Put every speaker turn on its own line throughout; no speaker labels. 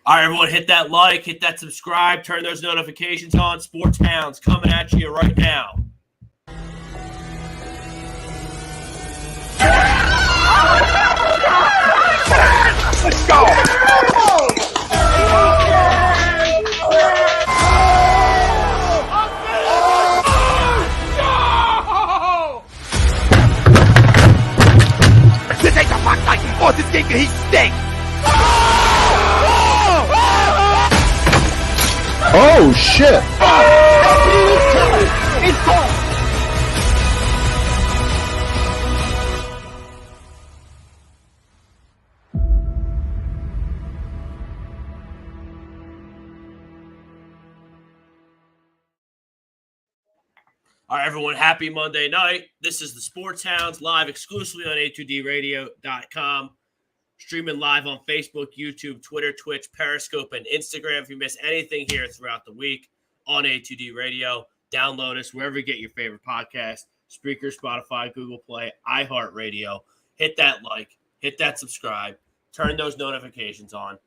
All right, everyone, hit that like, hit that subscribe, turn those notifications on. Sports Hounds coming at you right now.
Let's go! This ain't the Fox 94. This game can heat steak.
Oh, shit.
It's gone.
All right, everyone, happy Monday night. This is the Sports Hounds live exclusively on A2DRadio.com. Streaming live on Facebook, YouTube, Twitter, Twitch, Periscope, and Instagram. If you miss anything here throughout the week on A2D Radio, download us wherever you get your favorite podcast, Spreaker, Spotify, Google Play, iHeartRadio. Hit that like, hit that subscribe, turn those notifications on.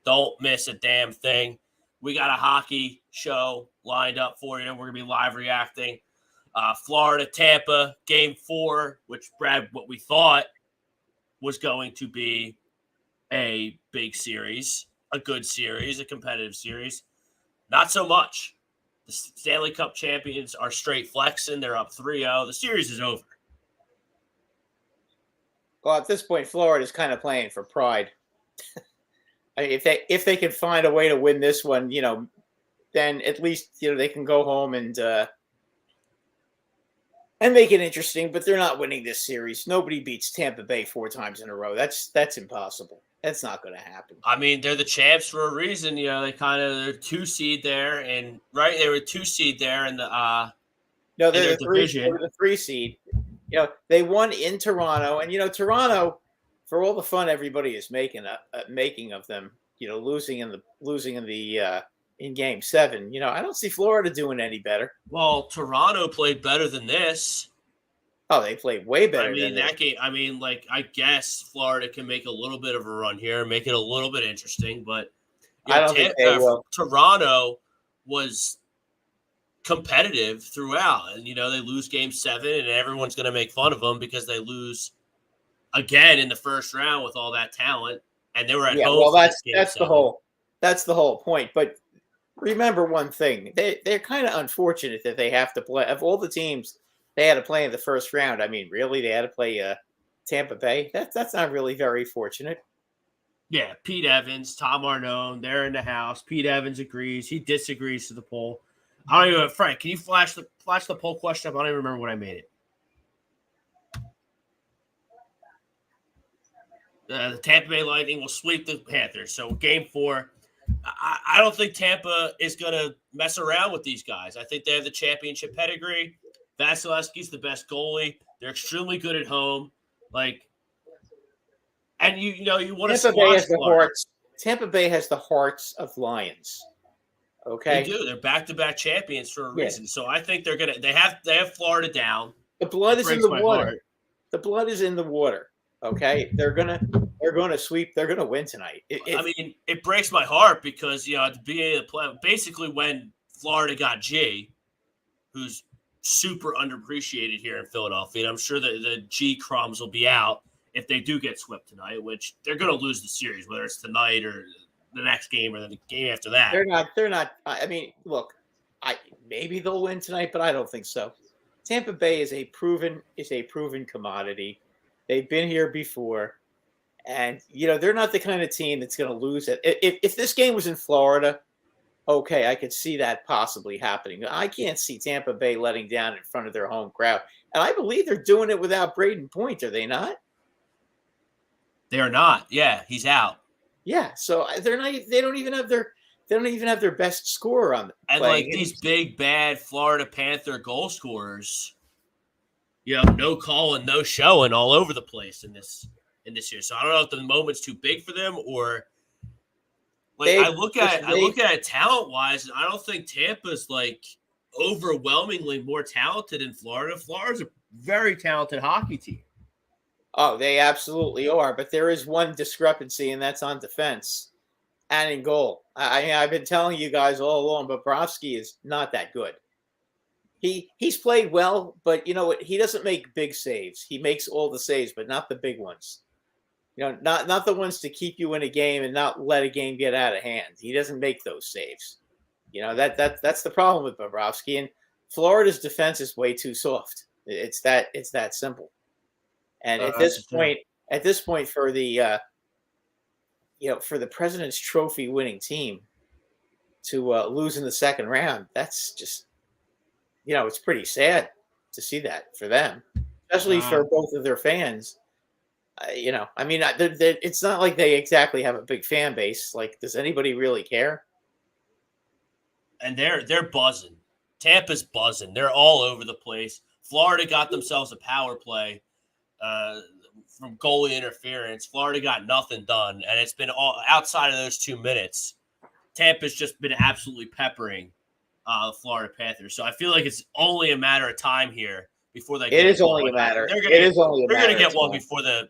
Don't miss a damn thing. We got a hockey show lined up for you. We're going to be live reacting. Florida, Tampa, Game 4, which, Brad, what we thought was going to be a big series, a good series, a competitive series. Not so much. The Stanley Cup champions are straight flexing. They're up 3-0. The series is over.
Well, at this point, Florida's kind of playing for pride. I mean, if they can find a way to win this one, then at least they can go home and make it interesting. But they're not winning this series. Nobody beats Tampa Bay 4 times in a row. That's impossible. That's not going to happen.
I mean, they're the champs for a reason. They're 2 seed there, and right, they were 2 seed there in the
no, they're the 3 seed. They won in Toronto, and Toronto, for all the fun everybody is making of them, losing in Game 7. I don't see Florida doing any better.
Well, Toronto played better than this.
Oh, they played way better.
I mean, that game. I mean, I guess Florida can make a little bit of a run here, make it a little bit interesting. But
I don't think they will.
Toronto was competitive throughout, and they lose Game 7, and everyone's going to make fun of them because they lose again in the first round with all that talent, and they were at home.
Well, that's the whole point. But remember one thing: they're kind of unfortunate that they have to play. Of all the teams they had to play in the first round, I mean, really, they had to play Tampa Bay. That's not really very fortunate.
Yeah, Pete Evans, Tom Arnone, they're in the house. Pete Evans agrees. He disagrees to the poll. I don't even. Frank, can you flash the poll question up? I don't even remember when I made it. The Tampa Bay Lightning will sweep the Panthers. So Game 4. I don't think Tampa is going to mess around with these guys. I think they have the championship pedigree. Vasilevsky's the best goalie. They're extremely good at home. And you want to squash Florida.
Tampa Bay has the hearts of lions. Okay,
they do. They're back-to-back champions for a reason. So I think they're gonna. They have Florida down.
The blood is in the water. The blood is in the water. Okay, they're gonna sweep. They're gonna win tonight.
It breaks my heart because at the beginning of the play, basically when Florida got G, who's super underappreciated here in Philadelphia, and I'm sure that the G crumbs will be out if they do get swept tonight, which they're going to lose the series, whether it's tonight or the next game or the game after that.
They're not. I mean, look, maybe they'll win tonight, but I don't think so. Tampa Bay is a proven commodity. They've been here before, and they're not the kind of team that's going to lose it. If this game was in Florida, okay, I could see that possibly happening. I can't see Tampa Bay letting down in front of their home crowd, and I believe they're doing it without Braden Point. Are they not?
They are not. Yeah, he's out.
Yeah, so they're not. They don't even have their best scorer on.
And these big bad Florida Panther goal scorers, no calling, no showing all over the place in this year. So I don't know if the moment's too big for them or. I look at it talent wise, and I don't think Tampa's overwhelmingly more talented than Florida. Florida's a very talented hockey team.
Oh, they absolutely are. But there is one discrepancy, and that's on defense. and in goal. I've been telling you guys all along, Bobrovsky is not that good. He's played well, but you know what? He doesn't make big saves. He makes all the saves, but not the big ones. You know, not the ones to keep you in a game and not let a game get out of hand. He doesn't make those saves. You know, that's the problem with Bobrovsky. And Florida's defense is way too soft. It's that simple. And at this point, for the for the President's Trophy winning team to lose in the second round, that's just, it's pretty sad to see that for them, especially for both of their fans. It's not like they exactly have a big fan base. Like, does anybody really care?
And they're buzzing. Tampa's buzzing. They're all over the place. Florida got themselves a power play from goalie interference. Florida got nothing done, and it's been all outside of those 2 minutes. Tampa's just been absolutely peppering the Florida Panthers. So I feel like it's only a matter of time here before they.
It is only a matter. They're going to
get one before the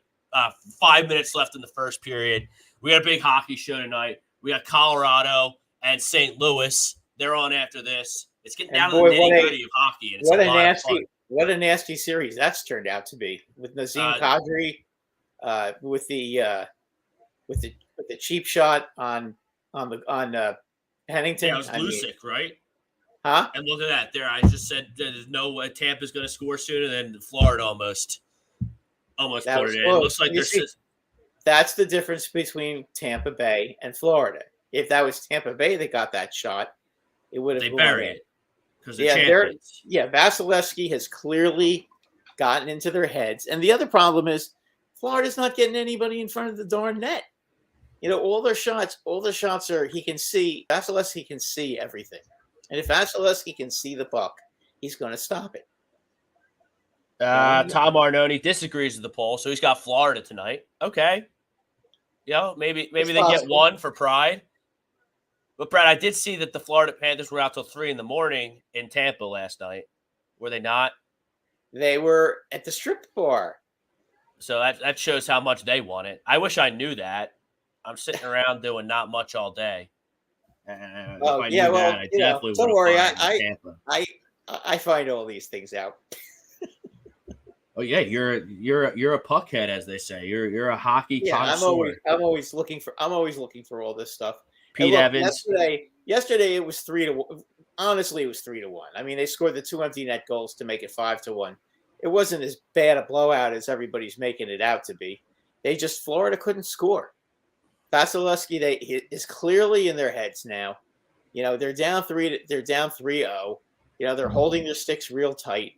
5 minutes left in the first period. We got a big hockey show tonight. We got Colorado and St. Louis. They're on after this. It's getting down to the nitty-gritty of hockey. And it's
what a nasty series that's turned out to be, with Nazem Kadri, with the cheap shot on Pennington.
Yeah, it was Lucic, right?
Huh?
And look at that. There, I just said there's no way Tampa's going to score sooner than Florida almost put it in. It looks like
that's the difference between Tampa Bay and Florida. If that was Tampa Bay that got that shot, it would have.
They bury it because they're champions.
Vasilevsky has clearly gotten into their heads, and the other problem is Florida's not getting anybody in front of the darn net. All their shots are, he can see. Vasilevsky can see everything, and if Vasilevsky can see the puck, he's going to stop it.
Tom Arnone disagrees with the poll, so he's got Florida tonight. Okay. Maybe they get one for pride. But, Brad, I did see that the Florida Panthers were out till 3 a.m. in Tampa last night. Were they not?
They were at the strip bar.
So that shows how much they want it. I wish I knew that. I'm sitting around doing not much all day.
Don't worry. I find all these things out.
Oh yeah, you're a puckhead, as they say. You're a hockey connoisseur.
I'm always looking for all this stuff.
Pete Evans.
Yesterday it was 3-1. Honestly, it was 3-1. I mean, they scored the 2 empty net goals to make it 5-1. It wasn't as bad a blowout as everybody's making it out to be. Florida couldn't score. Vasilevsky is clearly in their heads now. They're down 3. They're down 3-0. They're holding their sticks real tight.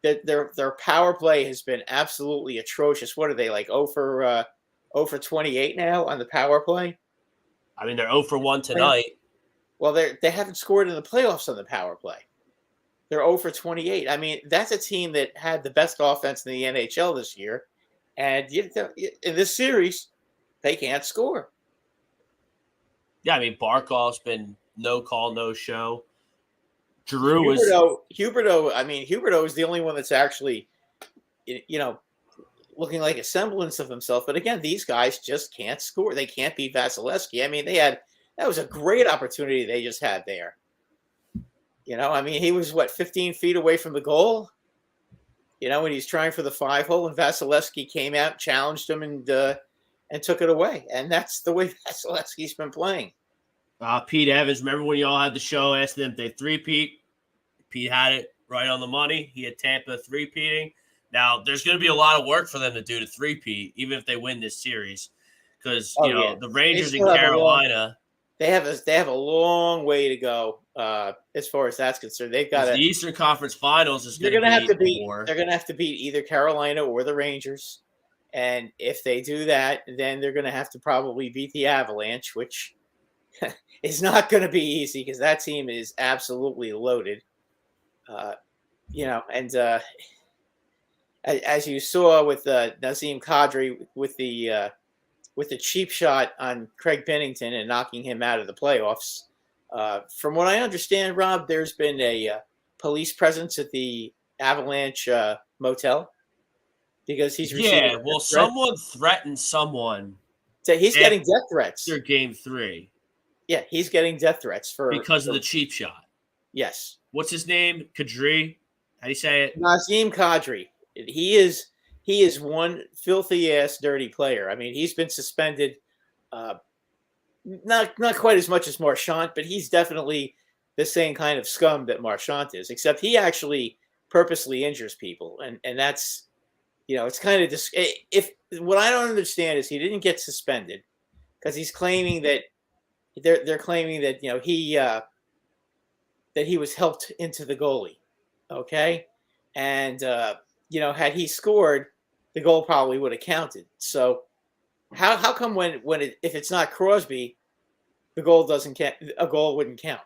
Their power play has been absolutely atrocious. What are they, like 0 for 28 now on the power play?
I mean, they're 0 for 1 tonight.
Well, they haven't scored in the playoffs on the power play. They're 0 for 28. I mean, that's a team that had the best offense in the NHL this year. And in this series, they can't score.
Yeah, I mean, Barkov's been no call, no show.
Huberdeau is the only one that's actually, looking like a semblance of himself. But again, these guys just can't score. They can't beat Vasilevsky. I mean, that was a great opportunity they just had there. He was 15 feet away from the goal. When he's trying for the 5-hole, and Vasilevsky came out, challenged him, and took it away. And that's the way Vasilevsky's been playing.
Pete Evans, remember when you all had the show, asked them if they three-peat? Pete had it right on the money. He had Tampa three-peating. Now, there's going to be a lot of work for them to do to three-peat, even if they win this series. Because, the Rangers in Carolina.
They have a long way to go as far as that's concerned. They've got
the Eastern Conference Finals is going
to have to beat. They're going to have to beat either Carolina or the Rangers, and if they do that, then they're going to have to probably beat the Avalanche, which is not going to be easy because that team is absolutely loaded. As you saw with Nazem Kadri with the cheap shot on Craig Pennington and knocking him out of the playoffs. From what I understand, Rob, there's been a police presence at the Avalanche motel because he's receiving
someone threatened someone.
So he's getting death threats.
After Game 3.
Yeah, he's getting death threats
because of the cheap shot.
Yes.
What's his name? Kadri? How do you say it?
Nazem Kadri. He is one filthy ass dirty player. I mean, he's been suspended, not quite as much as Marchand, but he's definitely the same kind of scum that Marchand is. Except he actually purposely injures people, and that's it's kind of if what I don't understand is he didn't get suspended because he's claiming that they're claiming that that he was helped into the goalie, okay, and had he scored, the goal probably would have counted. So how come if it's not Crosby, the goal doesn't count? A goal wouldn't count.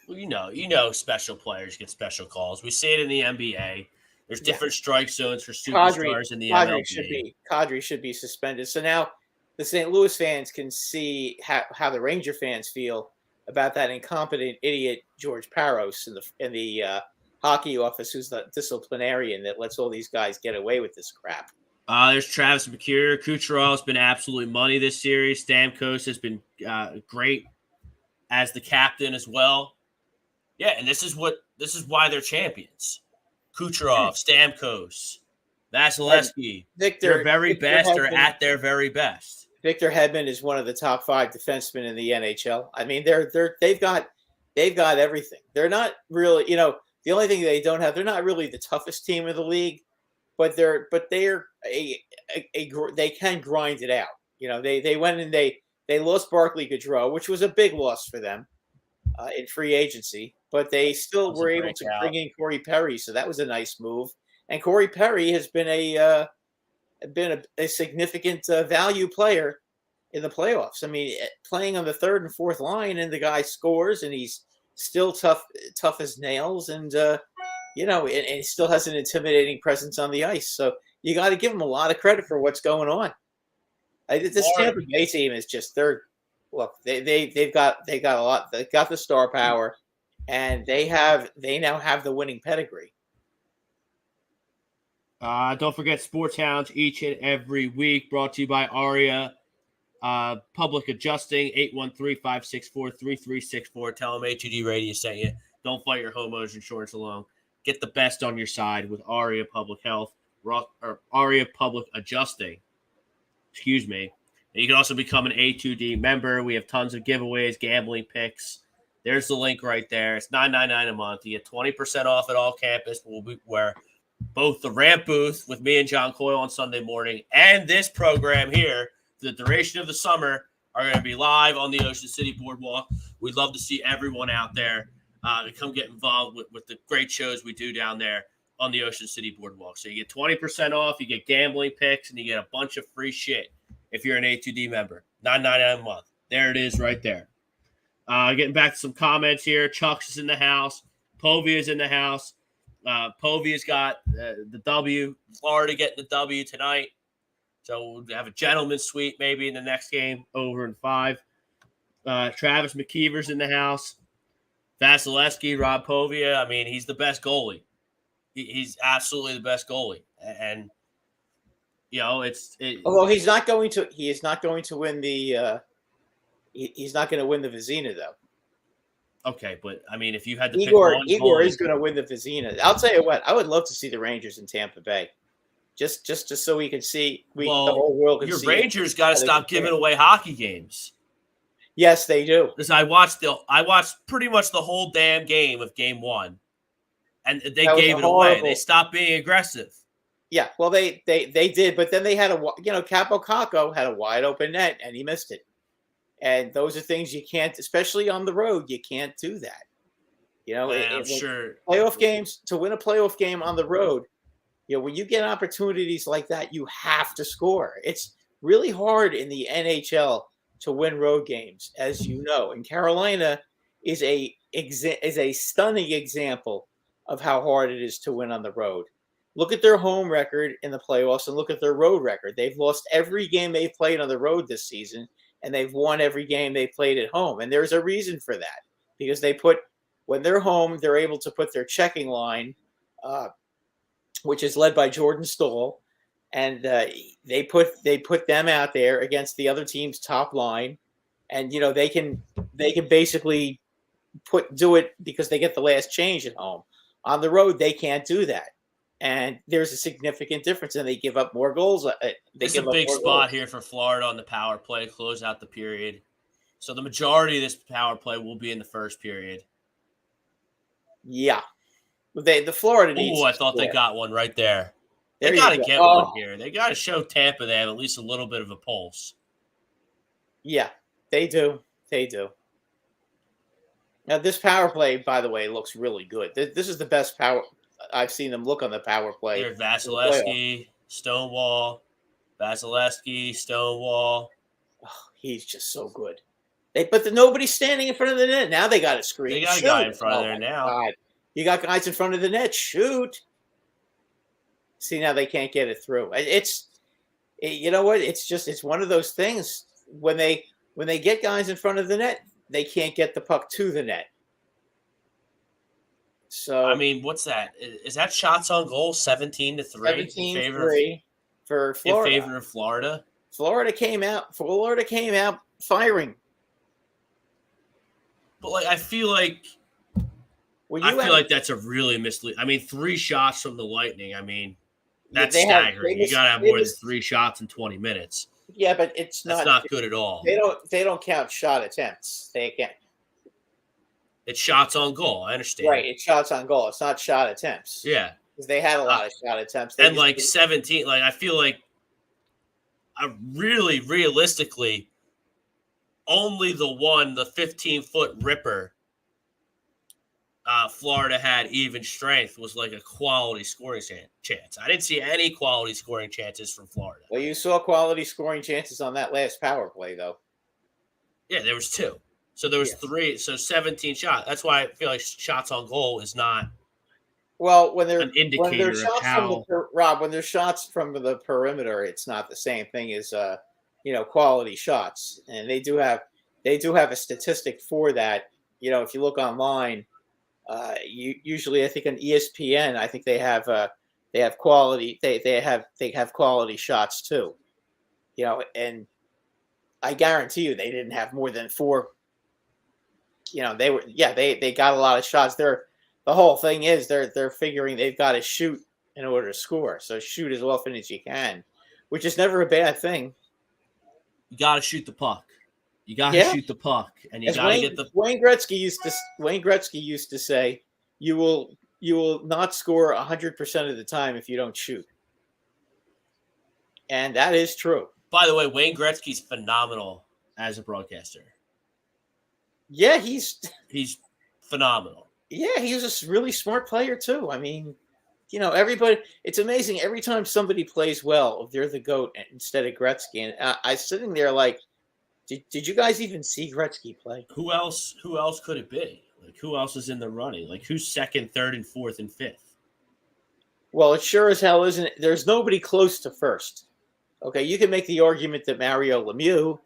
Well, special players get special calls. We see it in the NBA. There's different strike zones for superstars in the MLB.
Kadri should be suspended. So now the St. Louis fans can see how the Ranger fans feel about that incompetent idiot George Parros in the hockey office, who's the disciplinarian that lets all these guys get away with this crap.
There's Travis McCure. Kucherov's been absolutely money this series. Stamkos has been great as the captain as well. Yeah, and this is why they're champions. Kucherov, Stamkos, Vasilevsky. Their very best are at their very best.
Victor Hedman is one of the top 5 defensemen in the NHL. I mean, they've got everything. They're not really, the only thing they don't have, they're not really the toughest team in the league, but they can grind it out. They went and they lost Barclay Goodrow, which was a big loss for them in free agency, but they still were able to bring in Corey Perry, so that was a nice move. And Corey Perry has been a significant value player in the playoffs. I mean, playing on the third and fourth line, and the guy scores, and he's still tough as nails, and and he still has an intimidating presence on the ice. So you got to give him a lot of credit for what's going on. This Tampa Bay team is just they've got a lot. They've got the star power, and they now have the winning pedigree.
Don't forget Sports Hounds each and every week, brought to you by Aria Public Adjusting, 813-564-3364. Tell them A2D Radio sent you. Don't fight your homeowners insurance alone. Get the best on your side with Aria Public Health, or Aria Public Adjusting. Excuse me. And you can also become an A2D member. We have tons of giveaways, gambling picks. There's the link right there. It's $9.99 a month. You get 20% off at all campus. Where both the ramp booth with me and John Coyle on Sunday morning and this program here for the duration of the summer are going to be live on the Ocean City Boardwalk. We'd love to see everyone out there to come get involved with the great shows we do down there on the Ocean City Boardwalk. So you get 20% off, you get gambling picks, and you get a bunch of free shit if you're an A2D member. $9.99 a month. There it is right there. Getting back to some comments here. Chucks is in the house. Povia is in the house. Povia's got the W. Florida getting the W tonight. So we'll have a gentleman's suite maybe in the next game, over in 5. Travis McKeever's in the house. Vasilevsky, Rob Povia. I mean, he's the best goalie. He's absolutely the best goalie. And,
although he is not going to win the he's not going to win the Vezina, though.
Okay, but I mean, if you had to
Igor is going to win the Vezina. I'll tell you what, I would love to see the Rangers in Tampa Bay, just so we can see. The whole world can see.
Your Rangers got to stop giving away hockey games.
Yes, they do.
Because I watched pretty much the whole damn game of Game 1, and they gave it away. They stopped being aggressive.
Yeah, well, they did, but then they had Capo Caco had a wide open net and he missed it. And those are things you can't, especially on the road, you can't do that.
I'm sure
playoff games, to win a playoff game on the road, when you get opportunities like that, you have to score. It's really hard in the NHL to win road games, as you know. And Carolina is a stunning example of how hard it is to win on the road. Look at their home record in the playoffs and look at their road record. They've lost every game they've played on the road this season, and they've won every game they played at home. And there's a reason for that, because when they're home, they're able to put their checking line, which is led by Jordan Stoll, and they put them out there against the other team's top line, and they can basically do it because they get the last change at home. On the road, they can't do that, and there's a significant difference, and they give up more goals.
It's a big spot here for Florida on the power play, close out the period. So the majority of this power play will be in the first period.
Yeah, the Florida needs.
Oh, I thought they got one right there. They got to get one here. They got to show Tampa they have at least a little bit of a pulse.
Yeah, they do. They do. Now, this power play, by the way, looks really good. This is the best power I've seen them look on the power play.
There's Vasilevsky, Stonewall, Vasilevsky, Stonewall.
Oh, he's just so good. But nobody's standing in front of the net. Now they got a screen.
They got a guy in front of there now.
God. You got guys in front of the net. Shoot. See, now they can't get it through. You know what? It's one of those things. When they get guys in front of the net, they can't get the puck to the net. So
I mean, what's that? Is that shots on goal 17-3?
17-3 for Florida.
In favor of Florida.
Florida came out firing.
But I feel like that's a really misleading. I mean, 3 shots from the Lightning. I mean, that's staggering. You got to have more than 3 shots in 20 minutes.
Yeah, but
that's not good at all.
They don't count shot attempts. They can't.
It's shots on goal. I understand.
Right, it's shots on goal. It's not shot attempts.
Yeah,
because they had a lot of shot attempts.
And 17. I feel like really realistically, only the 15-foot ripper. Florida had even strength was like a quality scoring chance. I didn't see any quality scoring chances from Florida.
Well, you saw quality scoring chances on that last power play, though.
Yeah, there was 2. So there was 3. So 17 shots. That's why I feel like shots on goal is not.
Well, when they're
an indicator
of how when there's shots from the perimeter, it's not the same thing as quality shots. And they do have a statistic for that. If you look online. Usually, I think on ESPN, I think they have quality. They have quality shots too. And I guarantee you, they didn't have more than 4. They got a lot of shots. The whole thing is they're figuring they've got to shoot in order to score. So shoot as often as you can, which is never a bad thing.
You got to shoot the puck. You got to shoot the puck, and you got to get the.
Wayne Gretzky used to say, "You will not score 100% of the time if you don't shoot," and that is true.
By the way, Wayne Gretzky's phenomenal as a broadcaster.
Yeah, he's
phenomenal.
Yeah, he was a really smart player too. I mean, everybody. It's amazing every time somebody plays well, they're the GOAT instead of Gretzky. And I sitting there like. Did you guys even see Gretzky play?
Who else could it be? Who else is in the running? Who's second, third, and fourth, and fifth?
Well, it sure as hell isn't. There's nobody close to first. Okay, you can make the argument that Mario Lemieux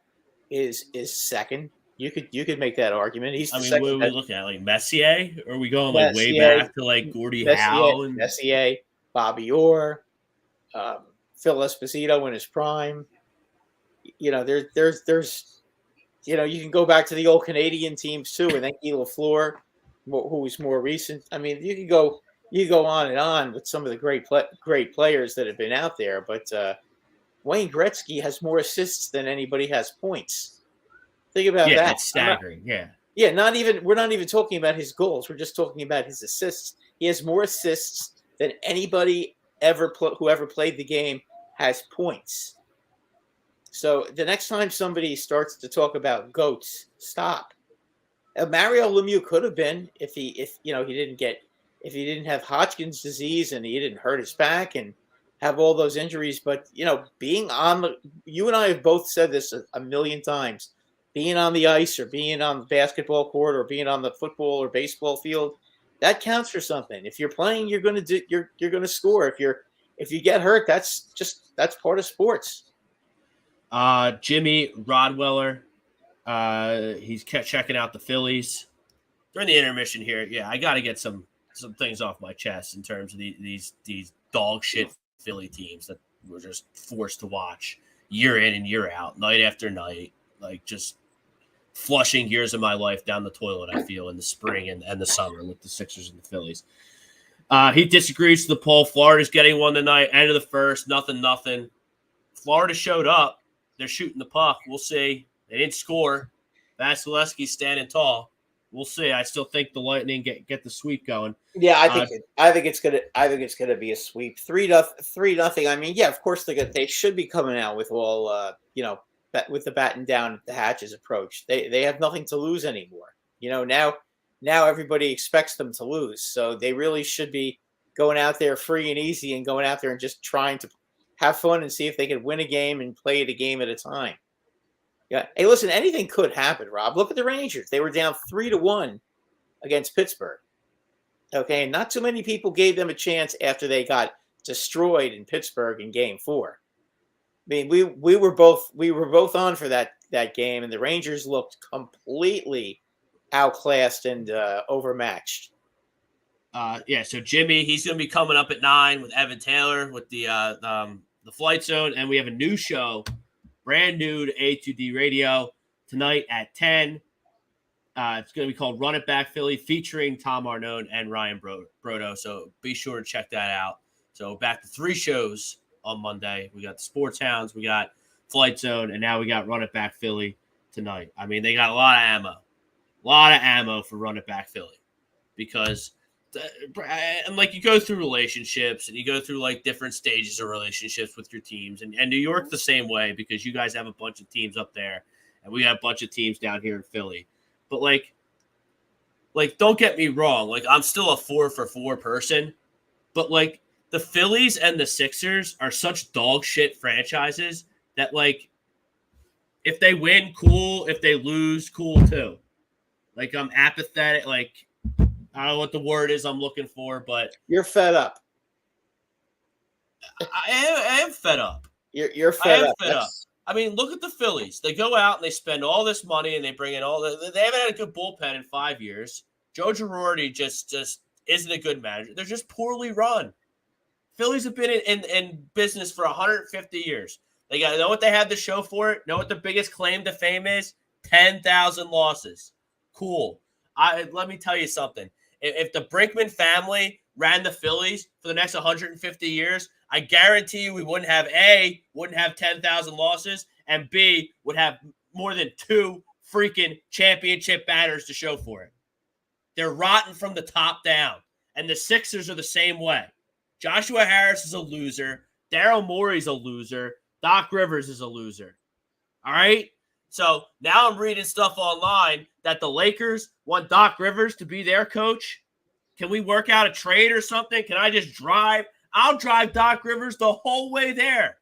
is second. You could make that argument. He's the second.
What are we looking at? Messier? Or are we going way back to Gordie Howe? And
Messier, Bobby Orr, Phil Esposito in his prime. There's you can go back to the old Canadian teams too, and then Guy Lafleur, who was more recent. I mean, you can go on and on with some of the great players that have been out there, but Wayne Gretzky has more assists than anybody has points. Think about that.
Yeah, it's staggering. Yeah.
We're not even talking about his goals. We're just talking about his assists. He has more assists than anybody who ever played the game has points. So the next time somebody starts to talk about GOATs, stop. Mario Lemieux could have been if he didn't have Hodgkin's disease and he didn't hurt his back and have all those injuries. But being you and I have both said this a million times. Being on the ice or being on the basketball court or being on the football or baseball field, that counts for something. If you're playing, you're going to score. If you get hurt, that's part of sports.
Jimmy Rodweller, he's kept checking out the Phillies during the intermission here. Yeah, I got to get some things off my chest in terms of these dog shit Philly teams that we're just forced to watch year in and year out, night after night. flushing years of my life down the toilet, I feel, in the spring and the summer with the Sixers and the Phillies. He disagrees with the poll. Florida's getting one tonight. End of the first, nothing. Florida showed up. They're shooting the puck. We'll see. They didn't score. Vasilevsky's standing tall. We'll see. I still think the Lightning get the sweep going.
Yeah, I think it's gonna be a sweep. 3-0. I mean, yeah, of course they should be coming out with all with the batten down the hatches approach. They have nothing to lose anymore. Now everybody expects them to lose, so they really should be going out there free and easy and going out there and just trying to have fun and see if they can win a game and play it a game at a time. Yeah. Hey, listen, anything could happen, Rob. Look at the Rangers. They were down 3-1 against Pittsburgh. Okay, and not too many people gave them a chance after they got destroyed in Pittsburgh in Game 4. I mean, we were both on for that game, and the Rangers looked completely outclassed and overmatched.
So Jimmy, he's going to be coming up at 9 with Evan Taylor with the Flight Zone, and we have a new show, brand new to A2D Radio tonight at 10. It's going to be called Run It Back Philly, featuring Tom Arnone and Ryan Brodo. So be sure to check that out. So back to 3 shows on Monday. We got the Sports Hounds, we got Flight Zone, and now we got Run It Back Philly tonight. I mean, they got a lot of ammo for Run It Back Philly, because and like you go through relationships and you go through like different stages of relationships with your teams, and New York the same way, because you guys have a bunch of teams up there and we got a bunch of teams down here in Philly. But like don't get me wrong, like I'm still a 4-for-4 person, but like the Phillies and the Sixers are such dog shit franchises that like if they win, cool. If they lose, cool too. Like I'm apathetic. Like I don't know what the word is I'm looking for, but
you're fed up.
I am fed up.
You're fed up.
Fed up. I mean, look at the Phillies. They go out and they spend all this money and they bring in they haven't had a good bullpen in 5 years. Joe Girardi just isn't a good manager. They're just poorly run. Phillies have been in business for 150 years. They got to know what they had to show for it. Know what the biggest claim to fame is? 10,000 losses. Cool. Let me tell you something. If the Brinkman family ran the Phillies for the next 150 years, I guarantee you we wouldn't have 10,000 losses, and B, would have more than 2 freaking championship banners to show for it. They're rotten from the top down, and the Sixers are the same way. Joshua Harris is a loser. Daryl Morey's a loser. Doc Rivers is a loser. All right? So now I'm reading stuff online that the Lakers want Doc Rivers to be their coach. Can we work out a trade or something? Can I just drive? I'll drive Doc Rivers the whole way there.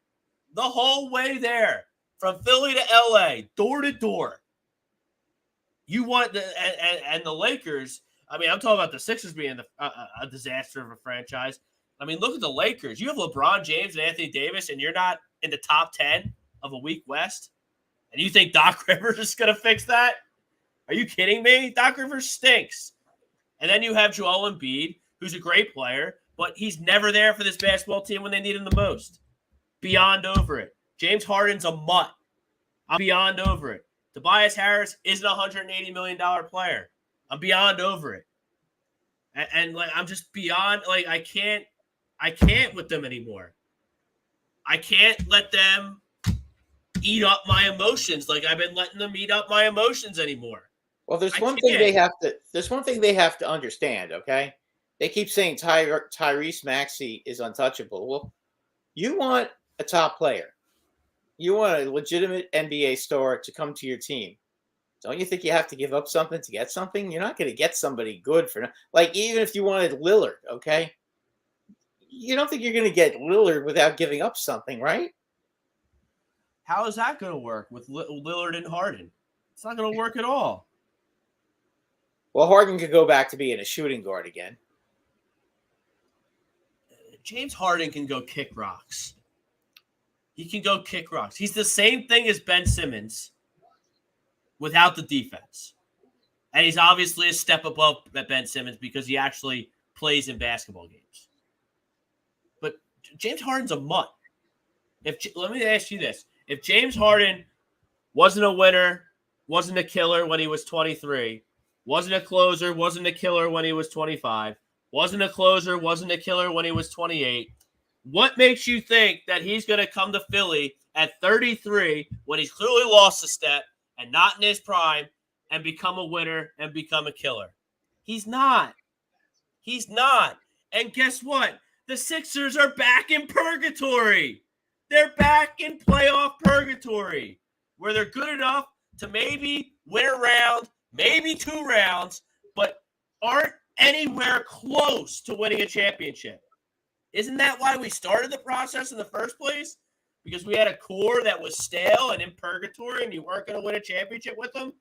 The whole way there. From Philly to L.A., door to door. You want the Lakers. I mean, I'm talking about the Sixers being a disaster of a franchise. I mean, look at the Lakers. You have LeBron James and Anthony Davis, and you're not in the top 10 of a weak West? And you think Doc Rivers is going to fix that? Are you kidding me? Doc Rivers stinks. And then you have Joel Embiid, who's a great player, but he's never there for this basketball team when they need him the most. Beyond over it. James Harden's a mutt. I'm beyond over it. Tobias Harris isn't a $180 million player. I'm beyond over it. And like I'm just beyond, like I can't with them anymore. I can't let them eat up my emotions like I've been letting them eat up my emotions anymore.
Well, there's one thing they have to understand, okay? They keep saying Tyrese Maxey is untouchable. Well, you want a top player. You want a legitimate NBA star to come to your team. Don't you think you have to give up something to get something? You're not going to get somebody good for like even if you wanted Lillard, okay? You don't think you're going to get Lillard without giving up something, right?
How is that going to work with Lillard and Harden? It's not going to work at all.
Well, Harden could go back to being a shooting guard again.
James Harden can go kick rocks. He can go kick rocks. He's the same thing as Ben Simmons without the defense. And he's obviously a step above Ben Simmons because he actually plays in basketball games. But James Harden's a mutt. Let me ask you this. If James Harden wasn't a winner, wasn't a killer when he was 23. Wasn't a closer, wasn't a killer when he was 25. Wasn't a closer, wasn't a killer when he was 28. What makes you think that he's going to come to Philly at 33 when he's clearly lost a step and not in his prime and become a winner and become a killer? He's not. He's not. And guess what? The Sixers are back in purgatory. They're back in playoff purgatory where they're good enough to maybe win a round, maybe 2 rounds, but aren't anywhere close to winning a championship. Isn't that why we started the process in the first place? Because we had a core that was stale and in purgatory and you weren't going to win a championship with them?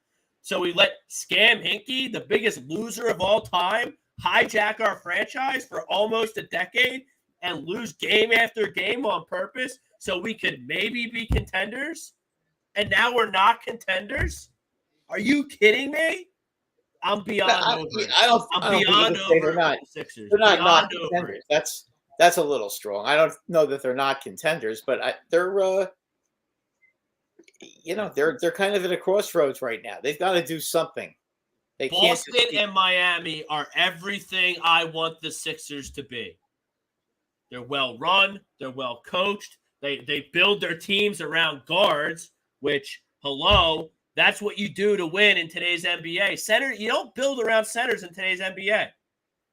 So we let Scam Hinkie, the biggest loser of all time, hijack our franchise for almost a decade and lose game after game on purpose so we could maybe be contenders? And now we're not contenders? Are you kidding me? I'm beyond over it. I'm beyond over the Sixers.
They're not contenders. That's a little strong. I don't know that they're not contenders, but they're they're kind of at a crossroads right now. They've got to do something.
Boston and Miami are everything I want the Sixers to be. They're well run. They're well coached. They build their teams around guards, which, that's what you do to win in today's NBA. Center, you don't build around centers in today's NBA.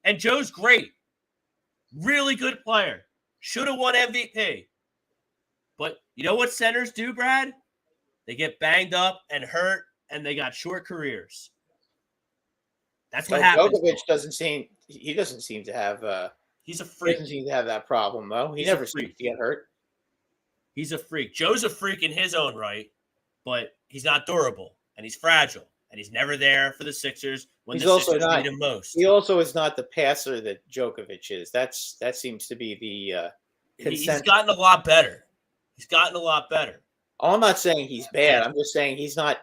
And Joe's great. Really good player. Should have won MVP. But you know what centers do, Brad? They get banged up and hurt, and they got short careers. That's what happens.
Djokovic doesn't seem to have
he's a freak.
Doesn't seem to have that problem, though. He never seems to get hurt.
He's a freak. Joe's a freak in his own right, but he's not durable, and he's fragile, and he's never there for the Sixers when the Sixers need him most.
He also is not the passer that Djokovic is. That seems to be the consensus.
He's gotten a lot better.
I'm not saying he's bad. I'm just saying he's not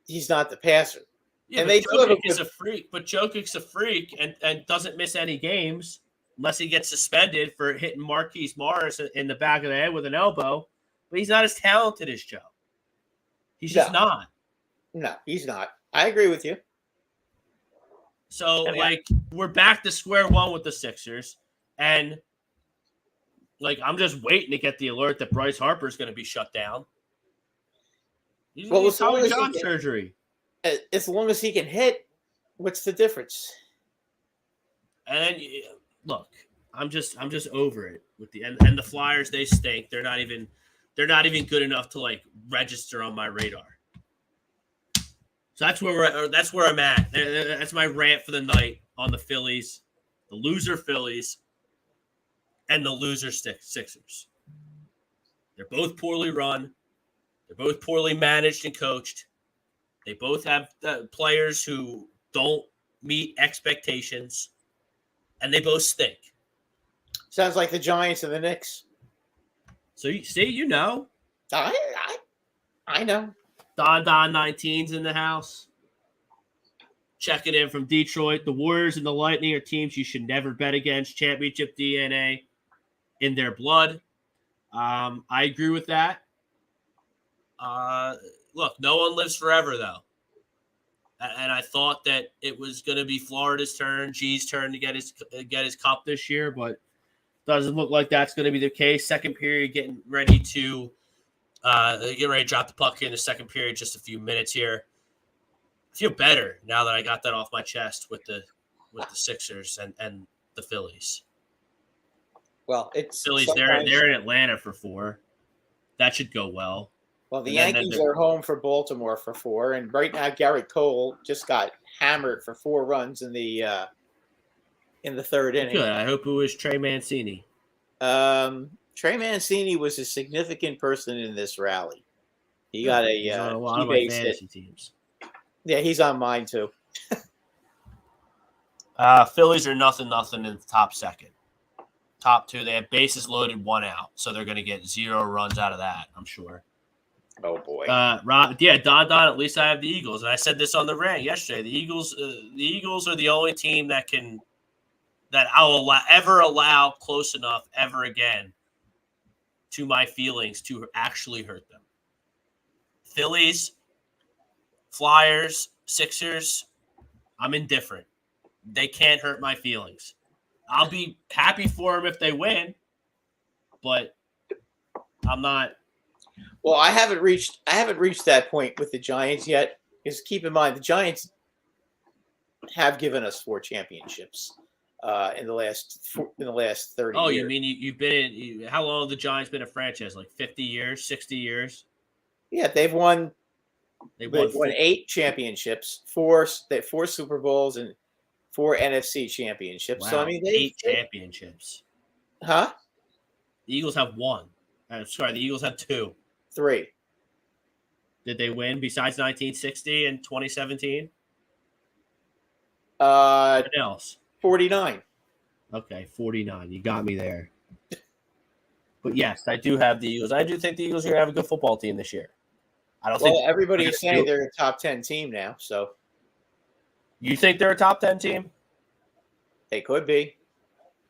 the passer.
Yeah, and Jokic is a freak, but Jokic's a freak and doesn't miss any games unless he gets suspended for hitting Marquise Morris in the back of the head with an elbow. But he's not as talented as Joe. He's just not.
No, he's not. I agree with you.
So, we're back to square one with the Sixers. And, I'm just waiting to get the alert that Bryce Harper is going to be shut down. He's Tommy John surgery.
As long as he can hit, what's the difference?
And look, I'm just over it with the and the Flyers. They stink. They're not even good enough to register on my radar. So that's where I'm at. That's my rant for the night on the Phillies, the loser Phillies, and the loser Sixers. They're both poorly run. They're both poorly managed and coached. They both have players who don't meet expectations, and they both stink.
Sounds like the Giants and the Knicks.
So you see, you know.
I know.
Don 19's in the house. Checking in from Detroit. The Warriors and the Lightning are teams you should never bet against. Championship DNA in their blood. I agree with that. Look, no one lives forever, though. And I thought that it was going to be Florida's turn, G's turn to get his cup this year, but doesn't look like that's going to be the case. Second period, getting ready to drop the puck here in the second period. Just a few minutes here. I feel better now that I got that off my chest with the Sixers and the Phillies.
Well, it's
Phillies. They're in Atlanta for 4. That should go well.
Well, the Yankees are home for Baltimore for 4, and right now Garrett Cole just got hammered for 4 runs in the third inning.
Good. I hope it was Trey Mancini.
Trey Mancini was a significant person in this rally. He got
a lot of my fantasy teams.
Yeah, he's on mine too.
Phillies are nothing in the top second. Top 2, they have bases loaded, 1 out, so they're going to get 0 runs out of that, I'm sure.
Oh boy.
Don. At least I have the Eagles, and I said this on the rant yesterday. The Eagles are the only team that I'll ever allow close enough ever again to my feelings to actually hurt them. Phillies, Flyers, Sixers, I'm indifferent. They can't hurt my feelings. I'll be happy for them if they win, but I'm not.
Well, I haven't reached that point with the Giants yet. Because keep in mind, the Giants have given us 4 championships in the last 30 years.
Oh, you mean you've been in? How long have the Giants been a franchise? Like 50 years, 60 years?
Yeah, they've won.
They've
won
won
8 championships, 4 Super Bowls, and 4 NFC championships.
Wow,
So I mean,
8 championships.
Huh?
The Eagles have 1. The Eagles have 2.
3.
Did they win besides 1960 and 2017? What else?
49.
Okay, 49. You got me there. But yes, I do have the Eagles. I do think the Eagles are going to have a good football team this year. I don't think
everybody's saying they're a top 10 team now. So
you think they're a top 10 team?
They could be.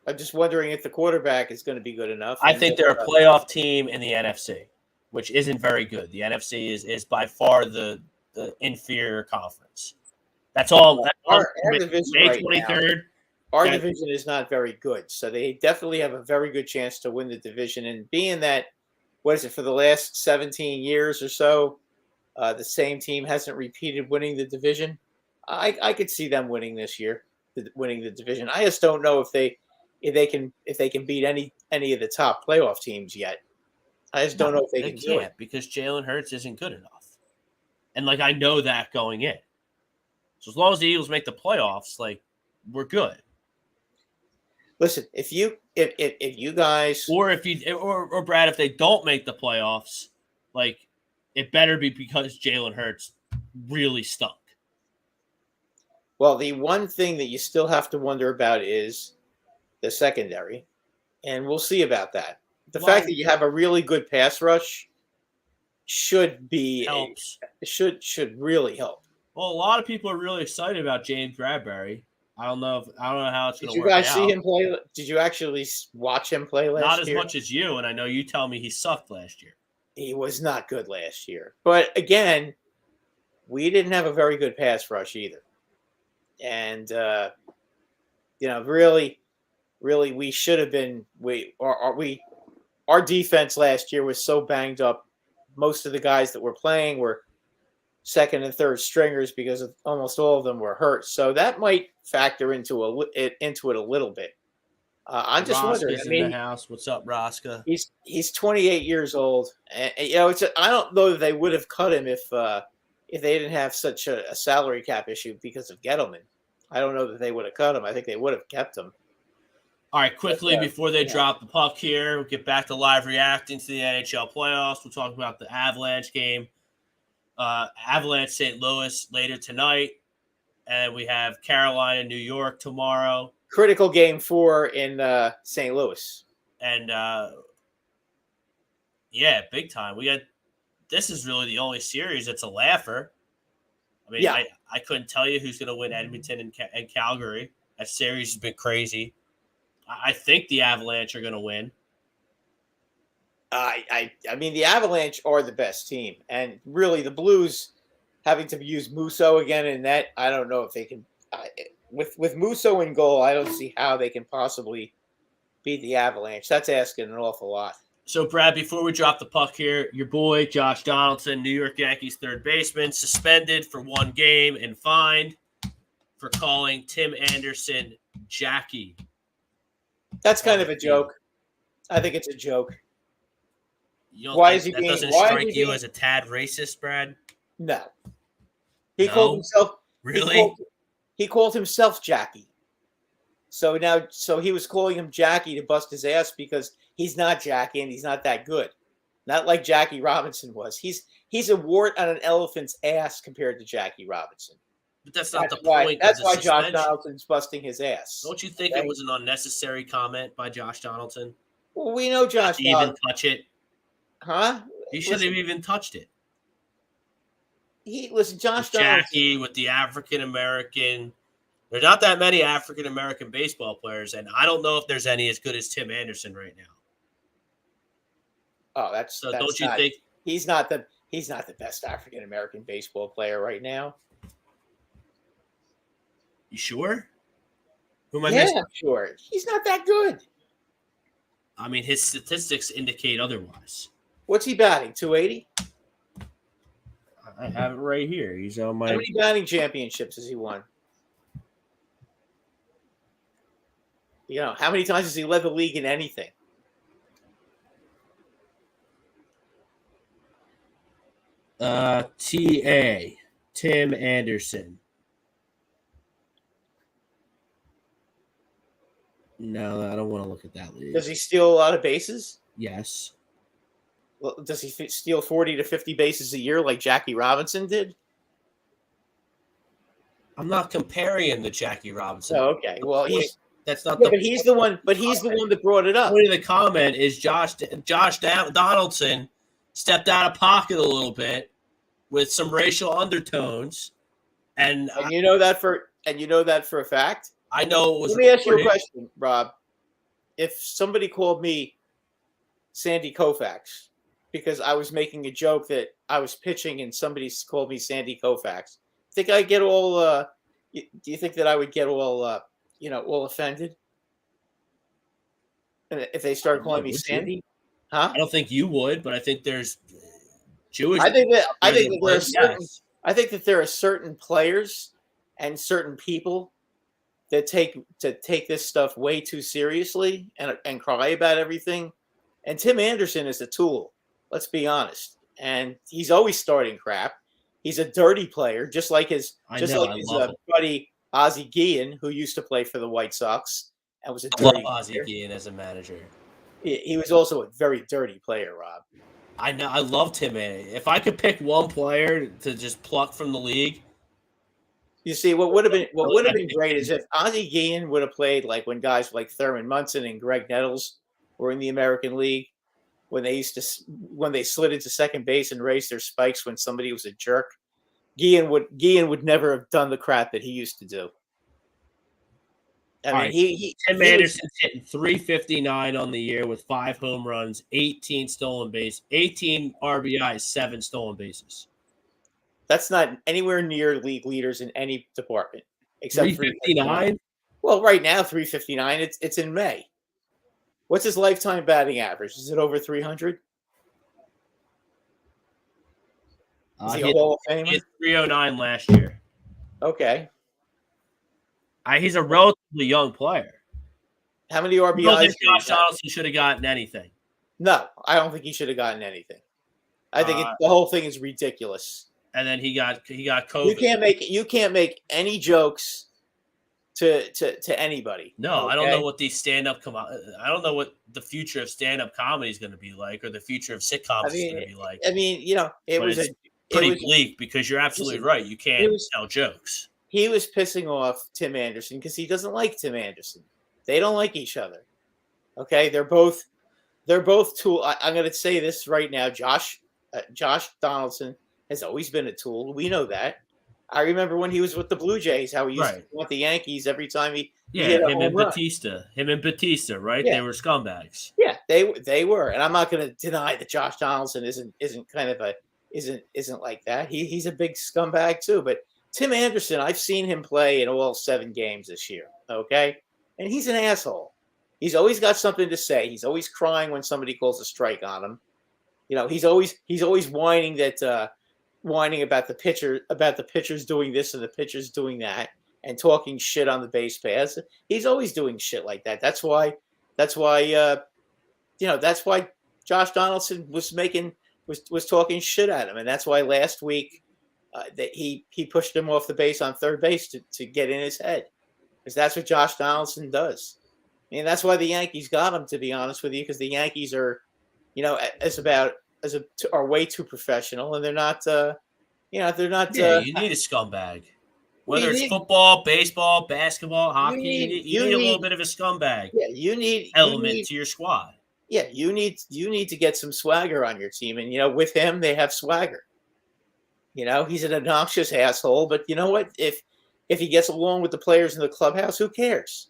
I'm just wondering if the quarterback is going to be good enough.
I think they're a playoff team in the NFC, which isn't very good. The NFC is by far the inferior conference. That's all.
Our division
May 23rd.
Our division is not very good, so they definitely have a very good chance to win the division. And being that, what is it, for the last 17 years or so, the same team hasn't repeated winning the division, I could see them winning this year, winning the division. I just don't know if they can beat any of the top playoff teams yet. I just don't know if they can do it
because Jalen Hurts isn't good enough, and I know that going in. So as long as the Eagles make the playoffs, we're good.
Listen, if you guys
or Brad, if they don't make the playoffs, it better be because Jalen Hurts really stunk.
Well, the one thing that you still have to wonder about is the secondary, and we'll see about that. The fact that you have a really good pass rush should really help.
Well, a lot of people are really excited about James Bradbury. I don't know how it's going to work
Did
out.
you guys see him play? Did you actually watch him play last year?
Not as much as you, and I know you tell me he sucked last year.
He was not good last year. But again, we didn't have a very good pass rush either. And really we should have been our defense last year was so banged up. Most of the guys that were playing were second and third stringers because almost all of them were hurt. So that might factor into it a little bit. I'm just wondering.
In the house. What's up, Raska?
He's 28 years old, and I don't know that they would have cut him if they didn't have such a salary cap issue because of Gettleman. I don't know that they would have cut him. I think they would have kept him.
All right, quickly before they drop the puck here, we'll get back to live reacting to the NHL playoffs. We'll talk about the Avalanche game. Avalanche St. Louis later tonight, and we have Carolina, New York tomorrow.
Critical game 4 in St. Louis,
and big time. This is really the only series that's a laugher. I mean, I couldn't tell you who's going to win Edmonton and Calgary. That series has been crazy. I think the Avalanche are going to win.
I mean, the Avalanche are the best team, and really the Blues having to use Musso again in net. I don't know if they can. With Musso in goal, I don't see how they can possibly beat the Avalanche. That's asking an awful lot.
So, Brad, before we drop the puck here, your boy Josh Donaldson, New York Yankees third baseman, suspended for 1 game and fined for calling Tim Anderson Jackie.
That's kind of a joke. I think it's a joke.
That doesn't strike you as a tad racist, Brad?
No. He called himself.
Really?
He called himself Jackie. So he was calling him Jackie to bust his ass because he's not Jackie and he's not that good. Not like Jackie Robinson was. He's a wart on an elephant's ass compared to Jackie Robinson.
But that's not the point.
That's why Josh Donaldson's busting his ass.
Don't you think it was an unnecessary comment by Josh Donaldson?
Well, we know Josh
Donaldson. Even touch it?
Huh?
He shouldn't have even touched it.
Josh Donaldson.
Jackie with the African American. There's not that many African American baseball players, and I don't know if there's any as good as Tim Anderson right now.
Oh, that's
don't you think
he's not the He's not the best African American baseball player right now.
You sure? Who am I
Yeah,
missing?
sure. He's not that good.
I mean, his statistics indicate otherwise.
What's he batting? 280?
I have it right here. He's on my.
How many batting championships has he won? How many times has he led the league in anything?
T.A. Tim Anderson. No, I don't want to look at that league.
Does he steal a lot of bases?
Yes.
Well, does he steal 40 to 50 bases a year like Jackie Robinson did?
I'm not comparing him to Jackie Robinson.
Oh, okay. Well,
that's not
but he's the one. But he's the one that brought it up.
The point of the comment is Josh Donaldson stepped out of pocket a little bit with some racial undertones, and
you know that for a fact.
I know it was.
Let me ask you a question, Rob. If somebody called me Sandy Koufax because I was making a joke that I was pitching and somebody called me Sandy Koufax, think I get all? Do you think that I would get all? All offended? And if they start calling me Sandy, huh?
I don't think you would, but I think there's Jewish.
I think that there are certain players and certain people that take this stuff way too seriously and cry about everything. And Tim Anderson is a tool. Let's be honest. And he's always starting crap. He's a dirty player, just like his buddy Ozzie Guillen, who used to play for the White Sox and was a dirty player.
Ozzie Guillen as a manager.
He was also a very dirty player, Rob.
I know. I loved him. If I could pick one player to just pluck from the league,
you see, what would have been great is if Ozzie Guillen would have played like when guys like Thurman Munson and Greg Nettles were in the American League, when they slid into second base and raised their spikes when somebody was a jerk. Guillen would never have done the crap that he used to do. I mean,
Tim Anderson's hitting 359 on the year with 5 home runs, 18 RBIs, 7 stolen bases.
That's not anywhere near league leaders in any department except
359.
Well, right now 359. It's in May. What's his lifetime batting average? Is it over 300? Is he a Hall of Famer?
He hit 309 last year.
Okay.
He's a relatively young player.
How many RBIs?
I don't think Josh Donaldson should have gotten anything.
No, I don't think he should have gotten anything. I think the whole thing is ridiculous.
And then he got COVID.
You can't make any jokes to anybody.
No, okay? I don't know what these stand-up I don't know what the future of stand-up comedy is going to be like, or the future of sitcoms is going to be like.
I mean, it was
pretty bleak because you're absolutely right. You can't tell jokes.
He was pissing off Tim Anderson because he doesn't like Tim Anderson. They don't like each other. Okay, they're both tool. I'm going to say this right now. Josh Donaldson has always been a tool. We know that. I remember when he was with the Blue Jays, how he used to want the Yankees every time he hit
him and Batista, right?
Yeah.
They were scumbags.
Yeah, they were, and I'm not going to deny that Josh Donaldson isn't like that. He's a big scumbag too. But Tim Anderson, I've seen him play in all 7 games this year. Okay, and he's an asshole. He's always got something to say. He's always crying when somebody calls a strike on him. He's always whining about the pitchers doing this and the pitchers doing that, and talking shit on the base paths. He's always doing shit like that. That's why Josh Donaldson was talking shit at him, and that's why last week that he pushed him off the base on third base to get in his head, because that's what Josh Donaldson does. And that's why the Yankees got him, to be honest with you, because the Yankees are, are way too professional, and they're not. You need
a scumbag. Whether it's football, baseball, basketball, hockey, you need a little bit of a scumbag.
Yeah, you need
to your squad.
Yeah, you need to get some swagger on your team, and with him they have swagger. He's an obnoxious asshole, but you know what? If he gets along with the players in the clubhouse, who cares?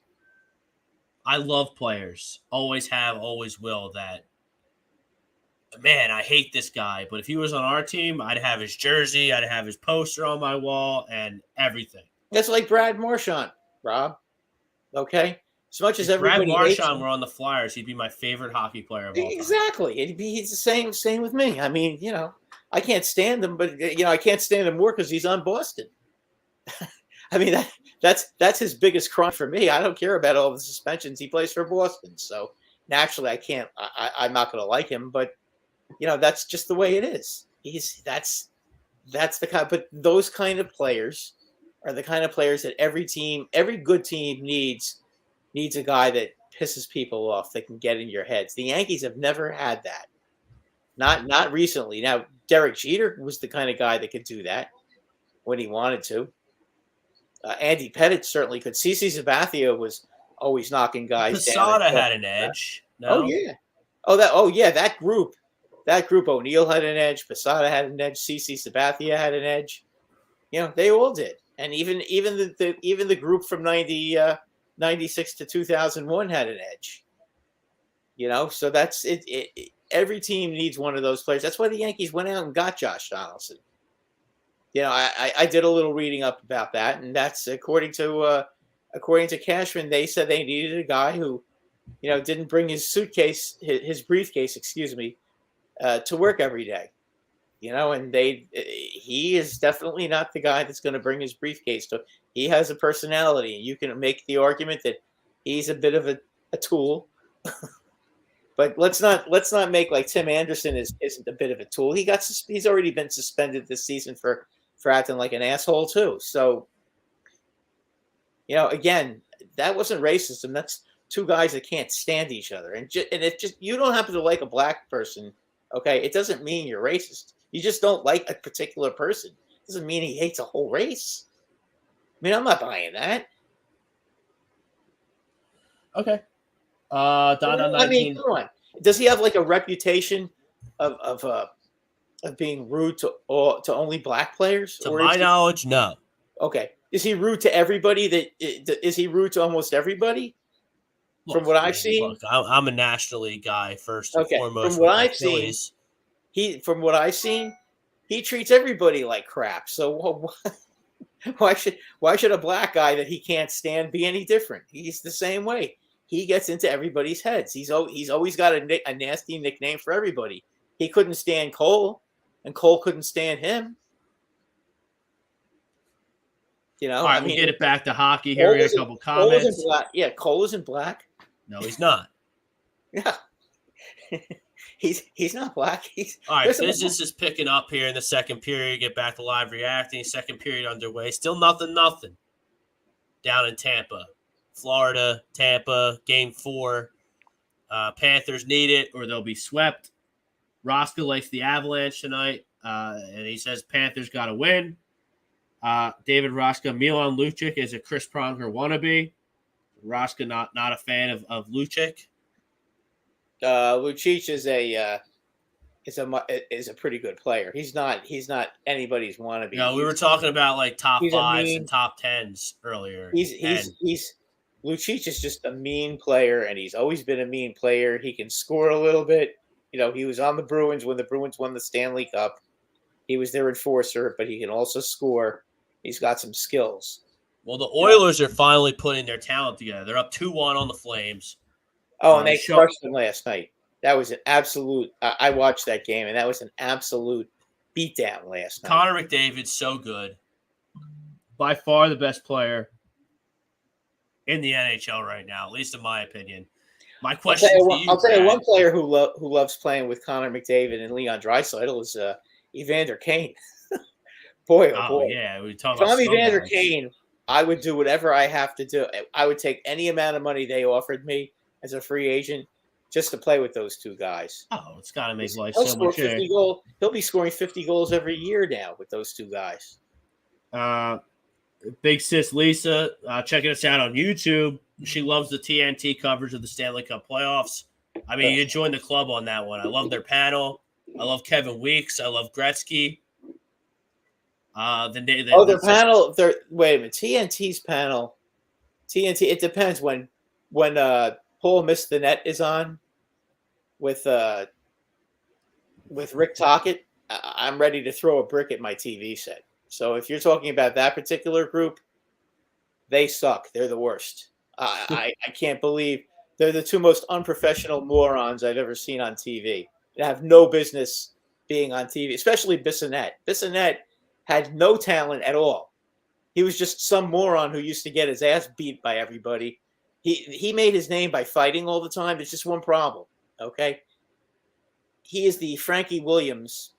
I love players. Always have, always will. That man, I hate this guy. But if he was on our team, I'd have his jersey, I'd have his poster on my wall, and everything.
That's like Brad Marchand, Rob. Okay, as much as
If Brad
everybody hates
Marchand
him,
were on the Flyers, he'd be my favorite hockey player of all time.
exactly. He's the same with me. I mean, I can't stand him, but I can't stand him more because he's on Boston. I mean, that's his biggest crime for me. I don't care about all the suspensions. He plays for Boston, so naturally, I'm not going to like him. But that's just the way it is. That's the kind. But those kind of players are the kind of players that every good team needs a guy that pisses people off, that can get in your heads. The Yankees have never had that. Not recently. Now, Derek Jeter was the kind of guy that could do that when he wanted to. Andy Pettitte certainly could. CC Sabathia was always knocking guys down.
Posada had an edge. No?
Oh yeah. That group. O'Neill had an edge. Posada had an edge. CC Sabathia had an edge. They all did. And even the group from 96 to 2001 had an edge. So that's it. Every team needs one of those players. That's why the Yankees went out and got Josh Donaldson. I did a little reading up about that, and that's according to Cashman. They said they needed a guy who, didn't bring his briefcase, to work every day. And he is definitely not the guy that's going to bring his briefcase. So he has a personality, and you can make the argument that he's a bit of a tool. But let's not make like Tim Anderson isn't a bit of a tool. He's already been suspended this season for acting like an asshole too. So, again, that wasn't racism. That's two guys that can't stand each other. And if you don't happen to like a black person, okay, it doesn't mean you're racist. You just don't like a particular person. It doesn't mean he hates a whole race. I mean, I'm not buying that.
Okay. I
mean, come on. Does he have like a reputation of being rude to only black players?
To my knowledge, no.
Okay. Is he rude to everybody? Is he rude to almost everybody? From what I've seen,
look, I'm a National League guy first and foremost.
From what I've seen, he treats everybody like crap. So why should a black guy that he can't stand be any different? He's the same way. He gets into everybody's heads. He's always got a nasty nickname for everybody. He couldn't stand Cole, and Cole couldn't stand him. All right,
we'll get it back to hockey here. We got a couple comments.
Cole isn't black.
No, he's not.
Yeah. He's not black.
All right, business is picking up here in the second period. Get back to live reacting. Second period underway. Still nothing. Down in Tampa. Florida, Tampa, game 4. Panthers need it or they'll be swept. Rosca likes the Avalanche tonight, and he says Panthers got to win. David Rosca, Milan Lucic is a Chris Pronger wannabe. Rosca not a fan of Lucic.
Lucic is a pretty good player. He's not anybody's wannabe.
No, we were talking about like top 5s and top 10s earlier.
Lucic is just a mean player, and he's always been a mean player. He can score a little bit. He was on the Bruins when the Bruins won the Stanley Cup. He was their enforcer, but he can also score. He's got some skills.
Well, the Oilers are finally putting their talent together. They're up 2-1 on the Flames.
Oh, and they crushed them last night. That was an absolute I watched that game, and that was an absolute beatdown last night.
Connor McDavid's so good. By far the best player in the NHL right now, at least in my opinion. My question
I'll tell you one player who loves playing with Connor McDavid and Leon Draisaitl is Evander Kane. boy.
Yeah, we talk about
Tom Evander Kane. I would do whatever I have to do. I would take any amount of money they offered me as a free agent just to play with those two guys.
Oh, it's got to make life so much easier.
He'll be scoring 50 goals every year now with those two guys.
Big sis Lisa checking us out on YouTube. She loves the TNT coverage of the Stanley Cup playoffs. I mean, you join the club on that one. I love their panel. I love Kevin Weeks. I love Gretzky.
Their panel. Wait a minute. TNT's panel. TNT. It depends when Paul Missed the Net is on with with Rick Tocchet, I'm ready to throw a brick at my TV set. So if you're talking about that particular group, they suck. They're the worst. I can't believe they're the two most unprofessional morons I've ever seen on TV. They have no business being on TV, especially Bissonnette. Bissonnette had no talent at all. He was just some moron who used to get his ass beat by everybody. He made his name by fighting all the time. There's just one problem, okay? He is the Frankie Williams.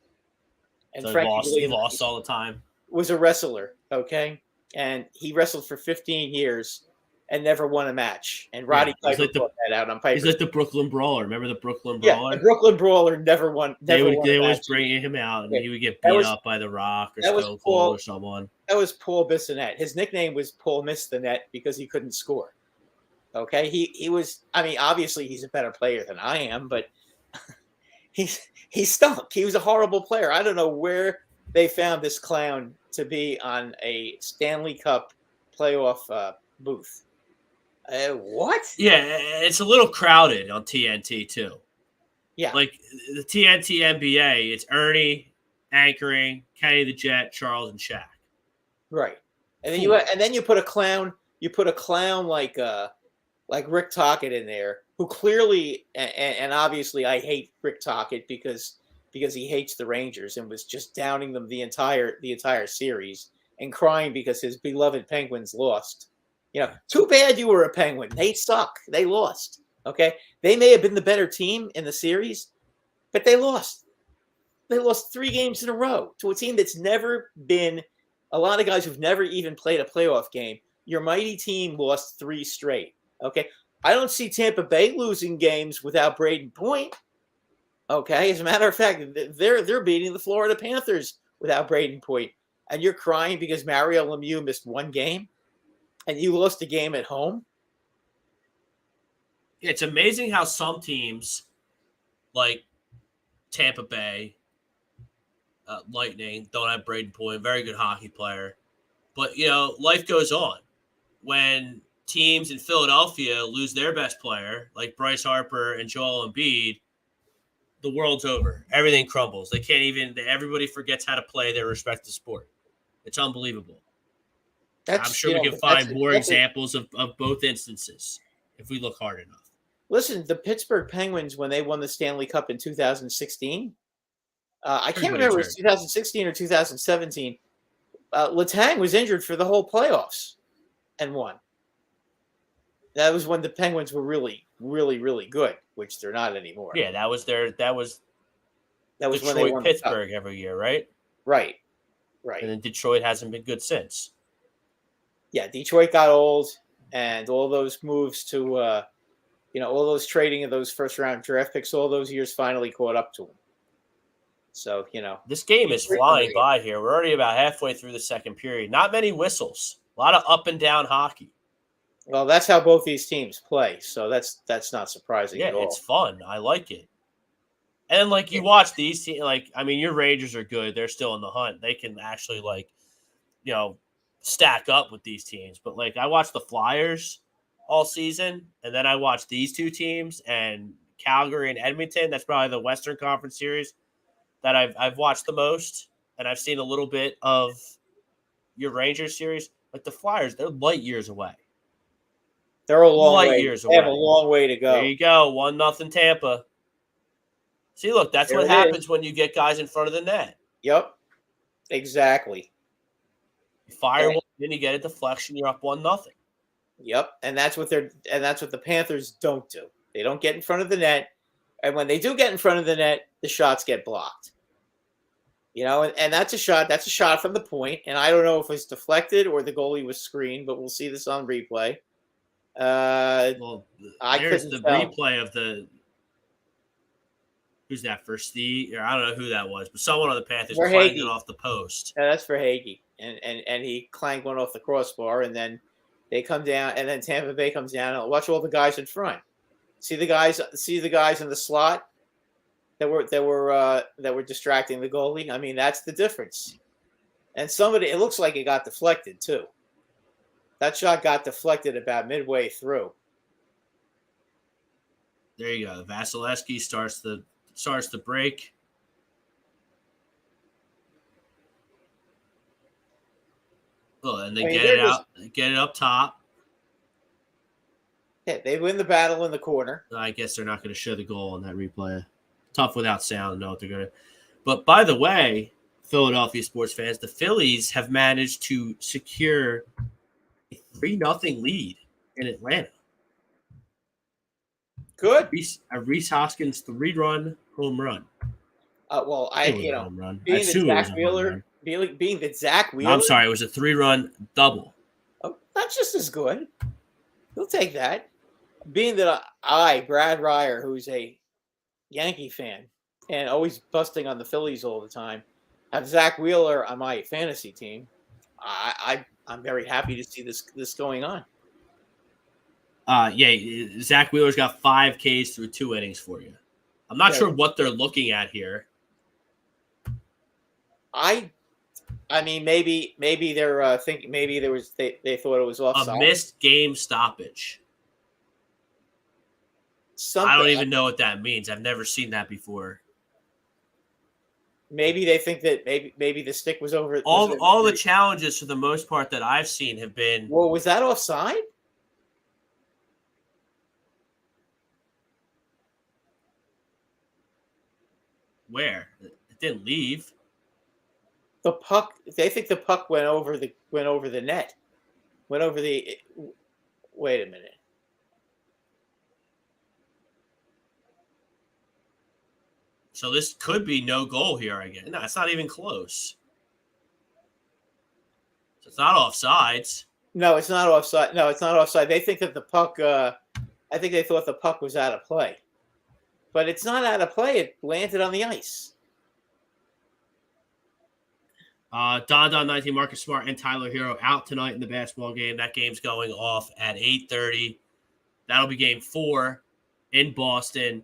And
So
Frankie
he lost all the time.
Was a wrestler, okay? And he wrestled for 15 years and never won a match. And Roddy Piper brought that out on Piper.
He's like the Brooklyn Brawler. Remember the Brooklyn Brawler?
Yeah, the Brooklyn Brawler never won.
They always bring him out, and he would get beat up by The Rock or Stone Cold or someone.
That was Paul Bissonnette. His nickname was Paul Missed the Net because he couldn't score. Okay, he was. I mean, obviously he's a better player than I am, but he stunk. He was a horrible player. I don't know where they found this clown to be on a Stanley Cup playoff booth. What?
Yeah, it's a little crowded on TNT too.
Yeah,
like the TNT NBA, it's Ernie anchoring, Kenny the Jet, Charles, and Shaq.
Right, and then you put a clown. You put a clown like Rick Tocchet in there, who clearly and obviously I hate Rick Tocchet because he hates the Rangers and was just downing them the entire series and crying because his beloved Penguins lost. You know, too bad you were a Penguin. They suck. They lost. Okay, they may have been the better team in the series, but they lost. They lost 3 games in a row to a team that's never been. A lot of guys who've never even played a playoff game. Your mighty team lost 3 straight. Okay, I don't see Tampa Bay losing games without Braden Point. Okay, as a matter of fact, they're beating the Florida Panthers without Braden Point, and you're crying because Mario Lemieux missed 1 game, and you lost a game at home.
It's amazing how some teams, like Tampa Bay Lightning, don't have Braden Point, very good hockey player, but you know life goes on. When teams in Philadelphia lose their best player, like Bryce Harper and Joel Embiid, the world's over. Everything crumbles. They can't even. Everybody forgets how to play their respective sport. It's unbelievable. I'm sure we can find more examples of both instances if we look hard enough.
Listen, the Pittsburgh Penguins, when they won the Stanley Cup in 2016, I can't remember if it was 2016 or 2017. Letang was injured for the whole playoffs and won. That was when the Penguins were really, really, really good, which they're not anymore.
Yeah, that was Detroit, when they won Pittsburgh every year, right?
Right.
And then Detroit hasn't been good since.
Yeah, Detroit got old, and all those moves to, all those trading of those first-round draft picks, all those years finally caught up to them. So,
This game is flying by here. We're already about halfway through the second period. Not many whistles. A lot of up and down hockey.
Well, that's how both these teams play, so that's not surprising at all.
Yeah, it's fun. I like it. And, you watch these teams, your Rangers are good. They're still in the hunt. They can actually, stack up with these teams. But, I watched the Flyers all season, and then I watched these two teams, and Calgary and Edmonton. That's probably the Western Conference series that I've watched the most, and I've seen a little bit of your Rangers series. Like the Flyers, they're light years away.
They're a long
light
way.
years
away. They have a long way to go.
There you go, 1-0 Tampa. See, look, that's what happens when you get guys in front of the net.
Yep, exactly.
You fire one, then you get a deflection. You're up 1-0.
Yep, and that's what the Panthers don't do. They don't get in front of the net, and when they do get in front of the net, the shots get blocked. And that's a shot. That's a shot from the point, and I don't know if it's deflected or the goalie was screened, but we'll see this on replay.
There's the replay of the. Who's that for Steve? Or I don't know who that was, but someone on the Panthers clanked it off the post.
Yeah, that's for Hagee, and he clanked one off the crossbar, and then they come down, and then Tampa Bay comes down. And watch all the guys in front. See the guys in the slot that were distracting the goalie. I mean, that's the difference. And it looks like it got deflected too. That shot got deflected about midway through.
There you go. Vasilevsky starts the break. Well, and they get it up top.
Yeah, they win the battle in the corner.
I guess they're not going to show the goal in that replay. Tough without sound to know what they're going to. But by the way, Philadelphia sports fans, the Phillies have managed to secure a 3-0 lead in Atlanta.
Good.
A Rhys Hoskins 3-run home run.
Well,
Home run.
being that Zach Wheeler.
No, I'm sorry, it was a 3-run double.
Oh, that's just as good. We'll take that. Being that Brad Ryer, who's a Yankee fan and always busting on the Phillies all the time, have Zach Wheeler on my fantasy team, I'm very happy to see this going on.
Zach Wheeler's got 5 Ks through 2 innings for you. I'm not sure what they're looking at here.
I mean, maybe they're thinking maybe they thought it was offside.
A missed game stoppage. I don't even know what that means. I've never seen that before.
Maybe they think that maybe the stick was over.
All the challenges for the most part that I've seen have been.
Well, was that offside?
Where? It didn't leave.
The puck. They think the puck went over the net. Went over the. Wait a minute.
So this could be no goal here again. No, it's not even close. So it's not offsides.
No, it's not offside. No, it's not offside. They think that the puck. I think they thought the puck was out of play, but it's not out of play. It landed on the ice.
Don 19, Marcus Smart, and Tyler Hero out tonight in the basketball game. That game's going off at 8:30. That'll be game 4 in Boston.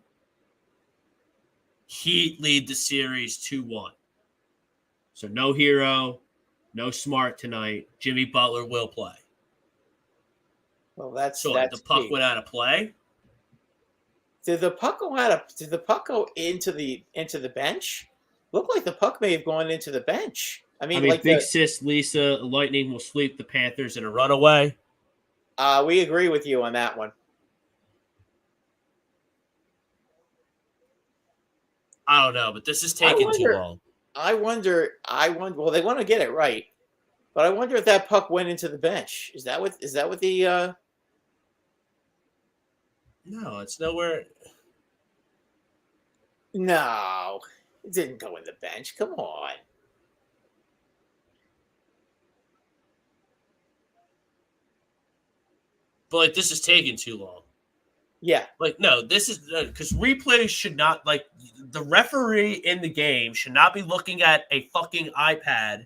Heat lead the series 2-1. So no Hero, no Smart tonight. Jimmy Butler will play.
Well, that's
the puck
key.
went out of play.
Did the puck go out of? Did the puck go into the bench? Looked like the puck may have gone into the bench. I mean like
Big Sis Lisa, Lightning will sweep the Panthers in a runaway.
We agree with you on that one.
I don't know, but this is taking too long.
I wonder. Well, they want to get it right, but I wonder if that puck went into the bench. Is that what the?
No, it's nowhere.
No, it didn't go in the bench. Come on.
But this is taking too long.
Yeah.
No, this is because replays should not, the referee in the game should not be looking at a fucking iPad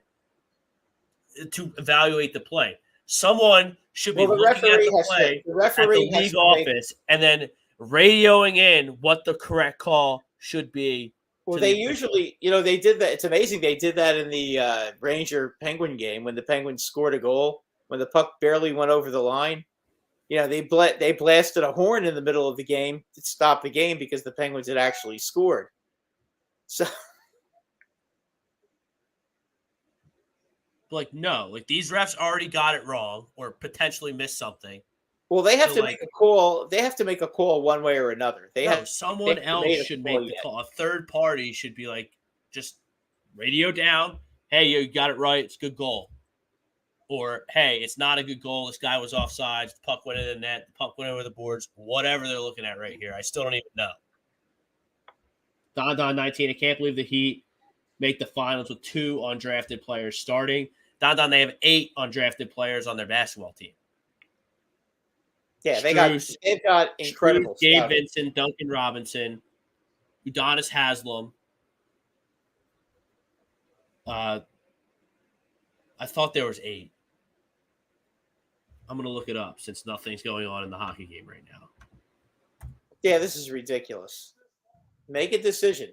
to evaluate the play. Someone should be looking at the play at the league office and then radioing in what the correct call should be.
Well, they usually, they did that. It's amazing they did that in the Ranger Penguin game when the Penguins scored a goal, when the puck barely went over the line. They blasted a horn in the middle of the game to stop the game because the Penguins had actually scored. So,
no, these refs already got it wrong or potentially missed something.
Well, they have to make a call. They have to make a call one way or another.
Someone else should make the call. A third party should be just radio down. Hey, you got it right. It's a good goal. Or, hey, it's not a good goal. This guy was offside. The puck went in the net. The puck went over the boards. Whatever they're looking at right here. I still don't even know. Don 19, I can't believe the Heat make the finals with 2 undrafted players starting. Don, they have 8 undrafted players on their basketball team.
Yeah, they've got incredible
Gabe Vincent, Duncan Robinson, Udonis Haslem. I thought there was 8. I'm going to look it up since nothing's going on in the hockey game right now.
Yeah, this is ridiculous. Make a decision.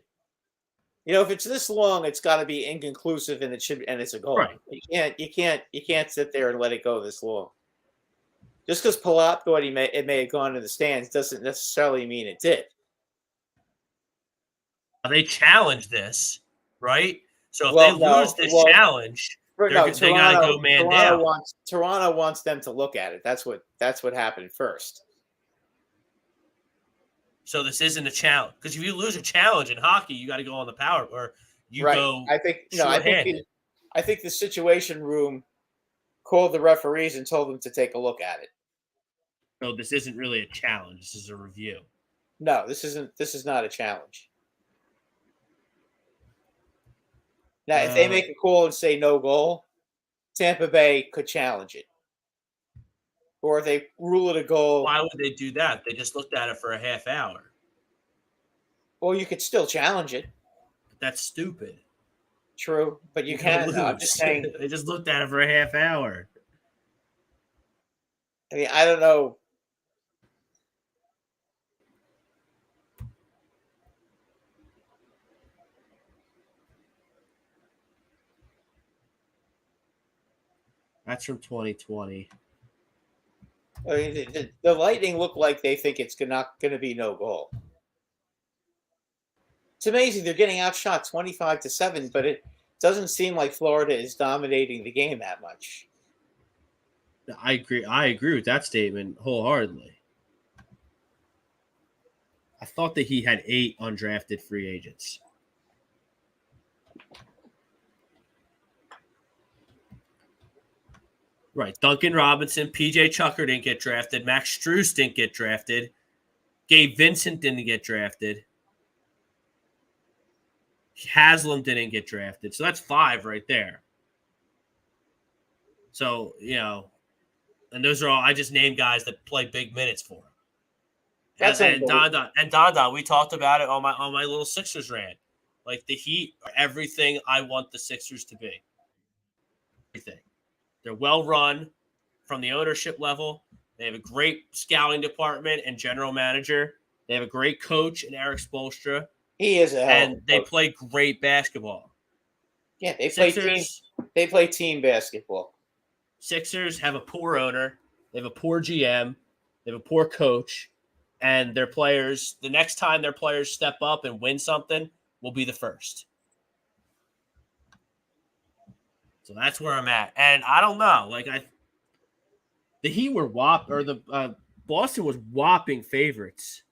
If it's this long, it's got to be inconclusive, and it's a goal.
Right.
You can't sit there and let it go this long. Just because Palat thought it may have gone to the stands doesn't necessarily mean it did.
They challenge this, right? So if they lose this challenge, They got to go man down.
Toronto wants them to look at it. That's what happened first.
So this isn't a challenge, because if you lose a challenge in hockey, you got to go on the power, or you go.
I think the Situation Room called the referees and told them to take a look at it.
No, this isn't really a challenge. This is a review.
No, this is not a challenge. Now, if they make a call and say no goal, Tampa Bay could challenge it. Or if they rule it a goal.
Why would they do that? They just looked at it for a half hour.
Well, you could still challenge it.
That's stupid.
True, but you can't. I'm just saying.
They just looked at it for a half hour.
I mean, I don't know.
That's from 2020.
I mean, the Lightning look like they think it's not going to be no goal. It's amazing they're getting outshot 25-7, but it doesn't seem like Florida is dominating the game that much.
I agree with that statement wholeheartedly. I thought that he had 8 undrafted free agents. Right. Duncan Robinson, PJ Chucker didn't get drafted. Max Strus didn't get drafted. Gabe Vincent didn't get drafted. Haslam didn't get drafted. So that's 5 right there. So, and those are all, I just named guys that play big minutes for him. And Don, we talked about it on my little Sixers rant. Like, the Heat are everything I want the Sixers to be. Everything. They're well run from the ownership level. They have a great scouting department and general manager. They have a great coach in Eric Spoelstra.
He is
and they play great basketball.
Yeah, they play team basketball.
Sixers have a poor owner. They have a poor GM. They have a poor coach. And their players, the next time their players step up and win something, will be the first. So that's where I'm at. And I don't know. The Heat were Boston was whopping favorites.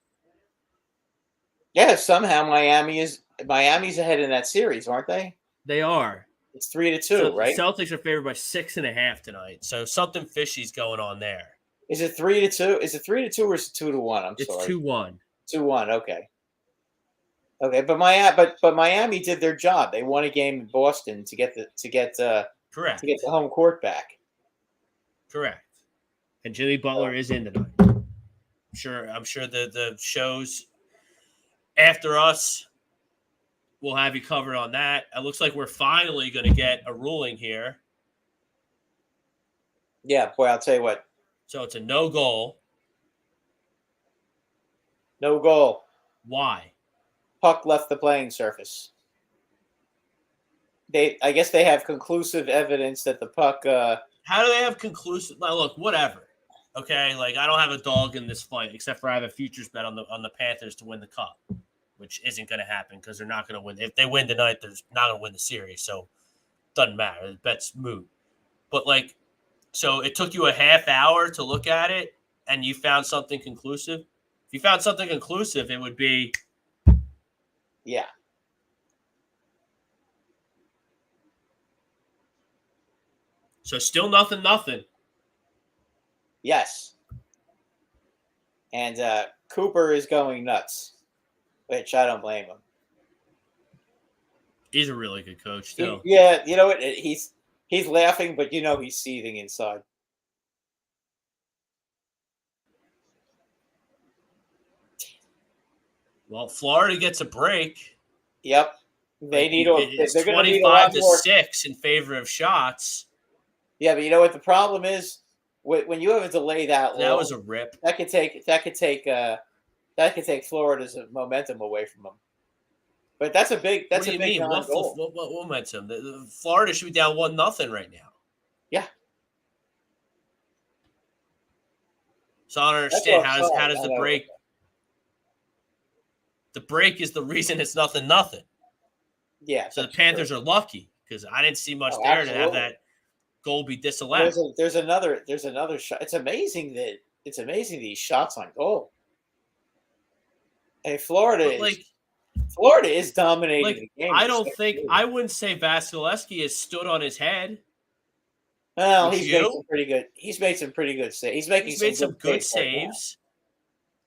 Yeah, somehow Miami's ahead in that series, aren't they?
They are.
It's 3-2, right?
The Celtics are favored by 6.5 tonight. So something fishy's going on there.
Is it 3-2? Is it 3-2 or is it 2-1?
It's 2-1.
2-1. Okay. Okay, but Miami did their job. They won a game in Boston to get the home court back.
Correct. And Jimmy Butler is in tonight. I'm sure the shows after us will have you covered on that. It looks like we're finally going to get a ruling here.
Yeah, boy, I'll tell you what.
So it's a no goal.
No goal.
Why?
Puck left the playing surface. I guess they have conclusive evidence that the puck.
How do they have conclusive? Look, whatever. Okay, I don't have a dog in this fight, except for I have a futures bet on the Panthers to win the cup, which isn't going to happen because they're not going to win. If they win tonight, they're not going to win the series, so it doesn't matter. The bet's moot. But so it took you a half hour to look at it, and you found something conclusive. If you found something conclusive, it would be.
Yeah.
So still nothing.
Yes. And Cooper is going nuts, which I don't blame him.
He's a really good coach, still.
Yeah, you know what? He's laughing, but he's seething inside.
Well, Florida gets a break.
Yep. They need.
It's
they're
25-6 in favor of shots.
Yeah, but you know what the problem is? When you have a delay that long,
that was a rip.
That could take Florida's momentum away from them. But that's a big. That's
what do you mean? What momentum? Florida should be down 1-0 right now.
Yeah.
So I don't understand how does the break? The break is the reason it's 0-0.
Yeah.
So the Panthers are lucky because I didn't see much
Oh,
there to have
absolutely.
that goal be disallowed.
There's another shot. It's amazing these shots on goal. And
But
Florida is dominating the game.
I wouldn't say Vasilevsky has stood on his head.
Well,
Would
he's
you?
made some pretty good. He's made some pretty good saves.
He's made some good saves.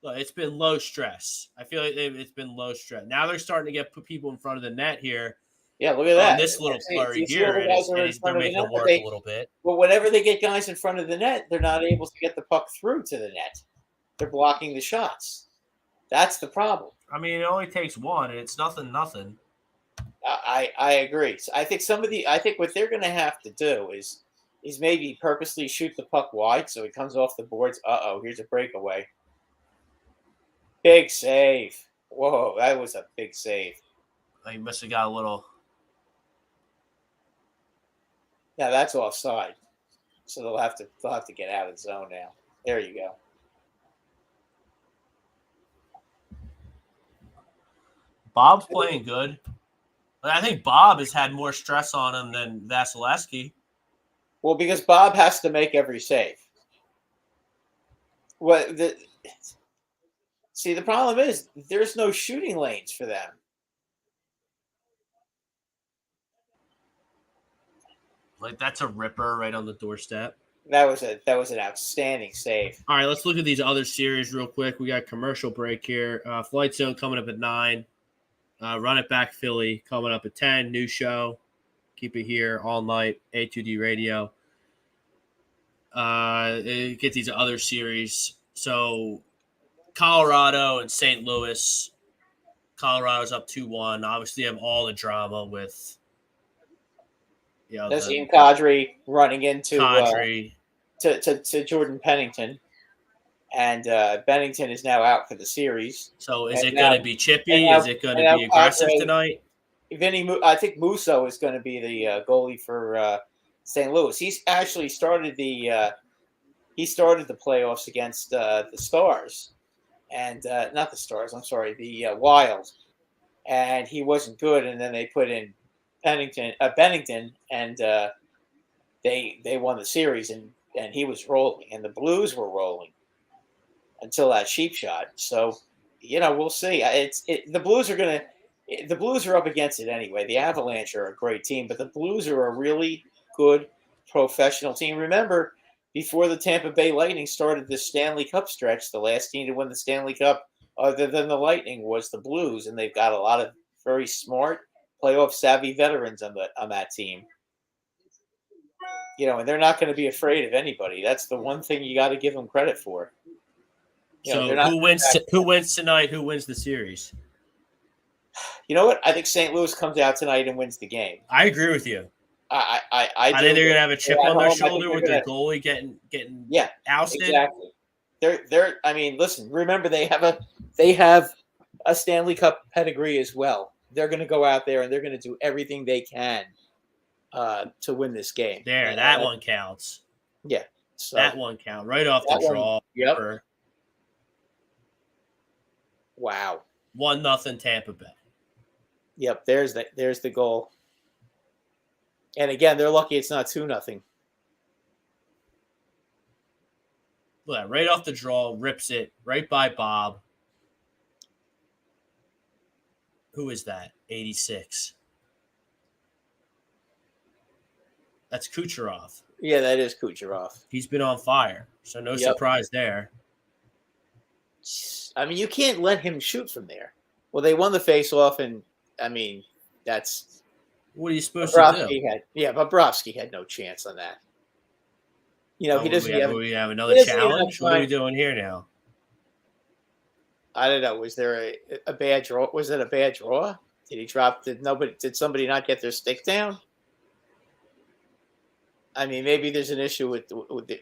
But it's been low stress. I feel like it's been low stress. Now they're starting to get people in front of the net here.
Yeah, look at that.
This little flurry
These
here,
little guys are in
they're
front of the
making
net,
them work a little bit.
But whenever they get guys in front of the net, they're not able to get the puck through to the net. They're blocking the shots. That's the problem.
I mean, it only takes one, and it's nothing.
I agree. So I think what they're going to have to do is maybe purposely shoot the puck wide so it comes off the boards. Here's a breakaway. Big save. Whoa, that was a big save.
He must have got a little.
Yeah, that's offside. So they'll have to get out of the zone now. There you go.
Bob's playing good. But I think Bob has had more stress on him than Vasilevsky.
Well, because Bob has to make every save. The problem is there's no shooting lanes for them.
Like, that's a ripper right on the doorstep.
That was an outstanding save.
All right, let's look at these other series real quick. We got a commercial break here. Flight Zone coming up at 9. Run It Back Philly coming up at 10. New show. Keep it here all night. A2D Radio. Get these other series. So Colorado and St. Louis. Colorado's up 2-1. Obviously, have all the drama with
Nazem Kadri running into
Kadri.
To Jordan Pennington, and Pennington is now out for the series.
So is it going to be chippy? Is it going to be aggressive tonight?
I think Musso is going to be the goalie for St. Louis. He's actually started the playoffs against the Stars, and not the Stars. I'm sorry, the Wild, and he wasn't good. And then they put in Bennington, and they won the series, and he was rolling, and the Blues were rolling until that cheap shot. So, we'll see. The Blues are up against it anyway. The Avalanche are a great team, but the Blues are a really good professional team. Remember, before the Tampa Bay Lightning started the Stanley Cup stretch, the last team to win the Stanley Cup other than the Lightning was the Blues, and they've got a lot of very smart, playoff savvy veterans on that team. And they're not going to be afraid of anybody. That's the one thing you got to give them credit for.
Who wins tonight? Who wins the series?
You know what? I think St. Louis comes out tonight and wins the game.
I agree with you.
I
think they're going to have a chip on their shoulder with their goalie getting ousted.
Exactly. They're. I mean, listen. Remember, they have a Stanley Cup pedigree as well. They're going to go out there and they're going to do everything they can to win this game.
That one counts.
Yeah, so
that one counts right off the draw.
Yep. Wow.
1-0 Tampa Bay.
Yep. There's the goal. And again, they're lucky it's not 2-0.
Look, right off the draw, rips it right by Bob. Who is that? 86. That's Kucherov.
Yeah, that is Kucherov.
He's been on fire, so no surprise there.
I mean, you can't let him shoot from there. Well, they won the face-off, and, I mean, that's...
What are you supposed to do?
Bobrovsky had no chance on that. He doesn't have...
We have another challenge? What are we doing here now?
I don't know. Was there a bad draw? Was it a bad draw? Did he drop? Did somebody not get their stick down? I mean, maybe there's an issue with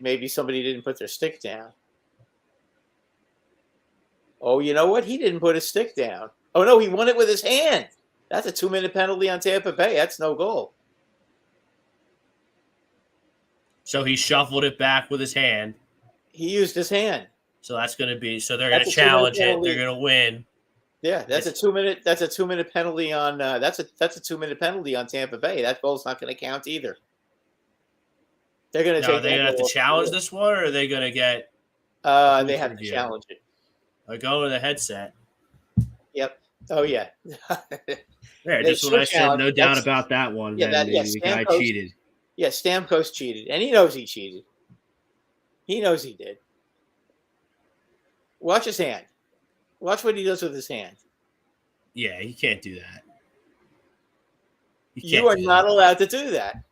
maybe somebody didn't put their stick down. Oh, you know what? He didn't put his stick down. Oh no, he won it with his hand. That's a 2-minute penalty on Tampa Bay. That's no goal.
So he shuffled it back with his hand.
He used his hand.
So that's going to be. So they're going to challenge it. They're going to win.
Yeah, that's a 2-minute. That's a 2-minute penalty on. That's a 2-minute penalty on Tampa Bay. That goal's not going to count either. They're going to
Now,
take.
are they going to have to challenge this one, or are they going to get?
They have to challenge it.
I go with the headset.
Yep. Oh yeah.
Yeah, just when I said no doubt about that one.
Yeah,
the guy cheated.
Yeah, Stamkos cheated, and he knows he cheated. He knows he did. Watch his hand. Watch what he does with his hand.
Yeah, he can't do that.
You are not allowed to do that.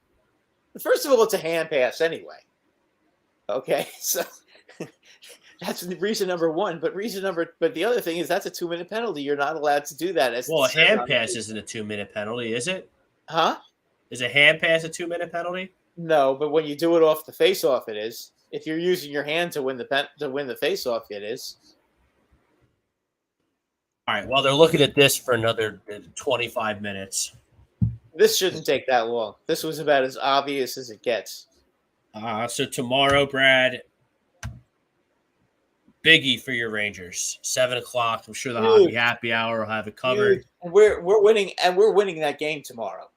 First of all, it's a hand pass anyway. Okay, so that's reason number one. But the other thing is that's a 2-minute penalty. You're not allowed to do that.
Well, a hand pass isn't a 2-minute penalty, is it?
Huh?
Is a hand pass a 2-minute penalty?
No, but when you do it off the face-off, it is. If you're using your hand to win the face-off, it is.
All right. Well, they're looking at this for another 25 minutes.
This shouldn't take that long. This was about as obvious as it gets.
So tomorrow, Brad, biggie for your Rangers. 7:00. I'm sure the Hockey Happy Hour will have it covered.
We're winning, and we're winning that game tomorrow.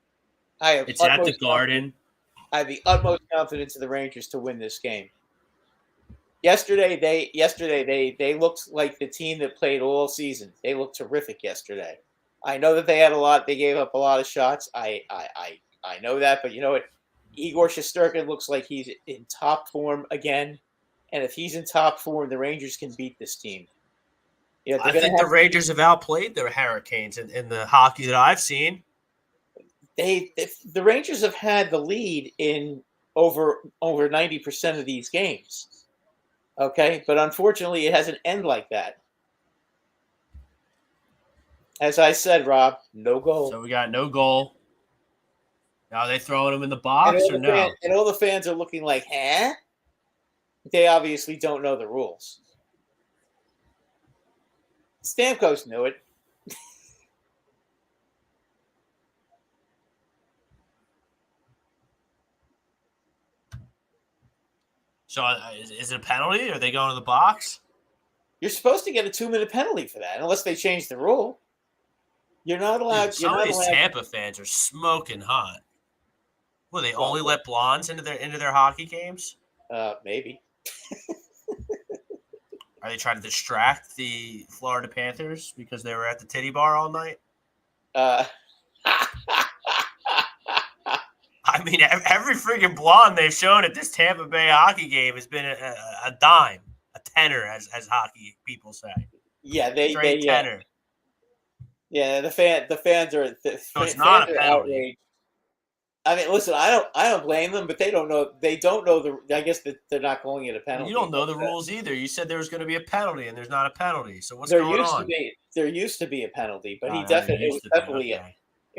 It's at the Garden.
I have the utmost confidence in the Rangers to win this game. Yesterday they looked like the team that played all season. They looked terrific yesterday. I know that they gave up a lot of shots. I know that, but you know what? Igor Shesterkin looks like he's in top form again. And if he's in top form, the Rangers can beat this team.
Yeah, I think the Rangers have outplayed the Hurricanes in the hockey that I've seen.
The Rangers have had the lead in over 90% of these games. Okay, but unfortunately, it hasn't ended like that. As I said, Rob, no goal.
So we got no goal. Now are they throwing them in the box or no?
And all the fans are looking like, huh? They obviously don't know the rules. Stamkos knew it.
So is it a penalty? Are they going to the box?
You're supposed to get a 2-minute penalty for that, unless they change the rule. You're not allowed.
Dude, some of these Tampa fans are smoking hot. Will they only let blondes into their hockey games?
Maybe.
Are they trying to distract the Florida Panthers because they were at the titty bar all night? I mean, every freaking blonde they've shown at this Tampa Bay hockey game has been a dime, a tenner, as hockey people say.
Yeah,
tenner.
Yeah, the fans are.
So it's not a penalty.
Outraged. I mean, listen, I don't blame them, but they don't know. They don't know the. I guess that they're not calling it a penalty.
You don't know the rules either. You said there was going to be a penalty, and there's not a penalty. So what's going on?
There used to be a penalty, but it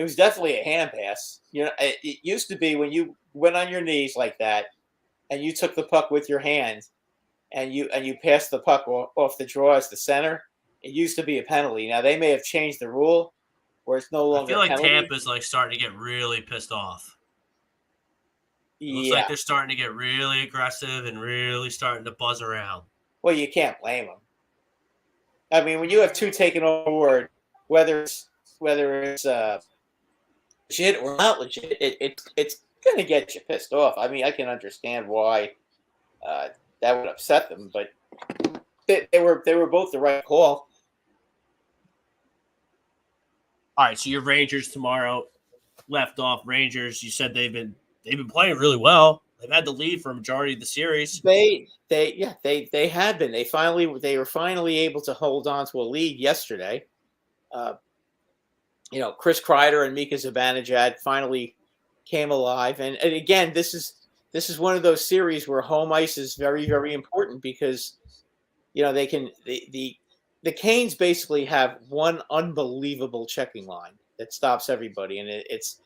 was definitely a hand pass. You know, it used to be when you went on your knees like that, and you took the puck with your hand, and you passed the puck off the draw as the center. It used to be a penalty. Now they may have changed the rule, where it's no longer.
I feel like
penalty.
Tampa's like starting to get really pissed off. Looks like they're starting to get really aggressive and really starting to buzz around.
Well, you can't blame them. I mean, when you have two taken over, whether it's legit or not legit, it's going to get you pissed off. I mean, I can understand why that would upset them, but they were both the right call.
All right, so your Rangers tomorrow, left off Rangers. You said they've been playing really well. They've had the lead for a majority of the series.
They have been. They were finally able to hold on to a lead yesterday. Chris Kreider and Mika Zibanejad finally came alive, and again, this is one of those series where home ice is very, very important because they can the Canes basically have one unbelievable checking line that stops everybody, and it's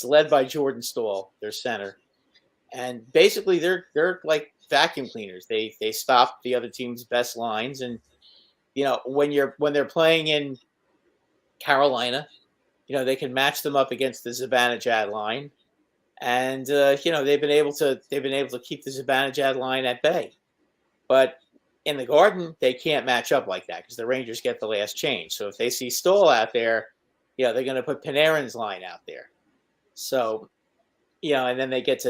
led by Jordan Staal, their center, and basically they're like vacuum cleaners. They stop the other team's best lines, and when they're playing in Carolina, they can match them up against the Zibanejad line, and they've been able to keep the Zibanejad line at bay, but in the Garden, they can't match up like that because the Rangers get the last change. So if they see Stoll out there, they're going to put Panarin's line out there. So, and then they get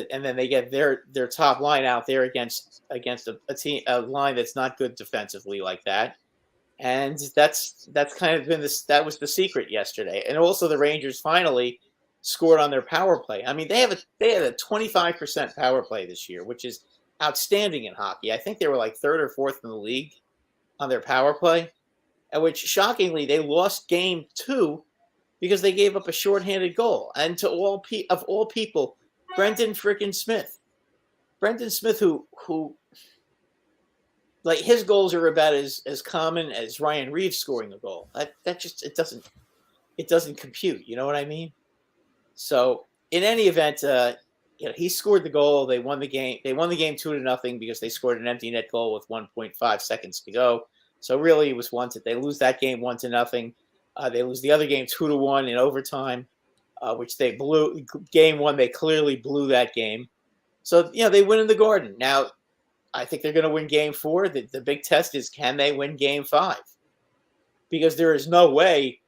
their top line out there against a line that's not good defensively like that. And that's kind of been that was the secret yesterday. And also the Rangers finally scored on their power play. I mean, they had a 25% power play this year, which is outstanding in hockey. I think they were like third or fourth in the league on their power play, and which shockingly they lost game 2 because they gave up a shorthanded goal. And to all people, Brendan freaking Smith. Brendan Smith, who like his goals are about as common as Ryan Reeves scoring a goal. That just it doesn't compute. You know what I mean? So in any event, he scored the goal. They won the game. They won the game 2-0 because they scored an empty net goal with 1.5 seconds to go. So really, it was they lose that game 1-0. They lose the other game 2-1 in overtime, which they blew. Game 1, they clearly blew that game. So they win in the Garden. Now, I think they're going to win game 4. The big test is, can they win game 5? Because there is no way,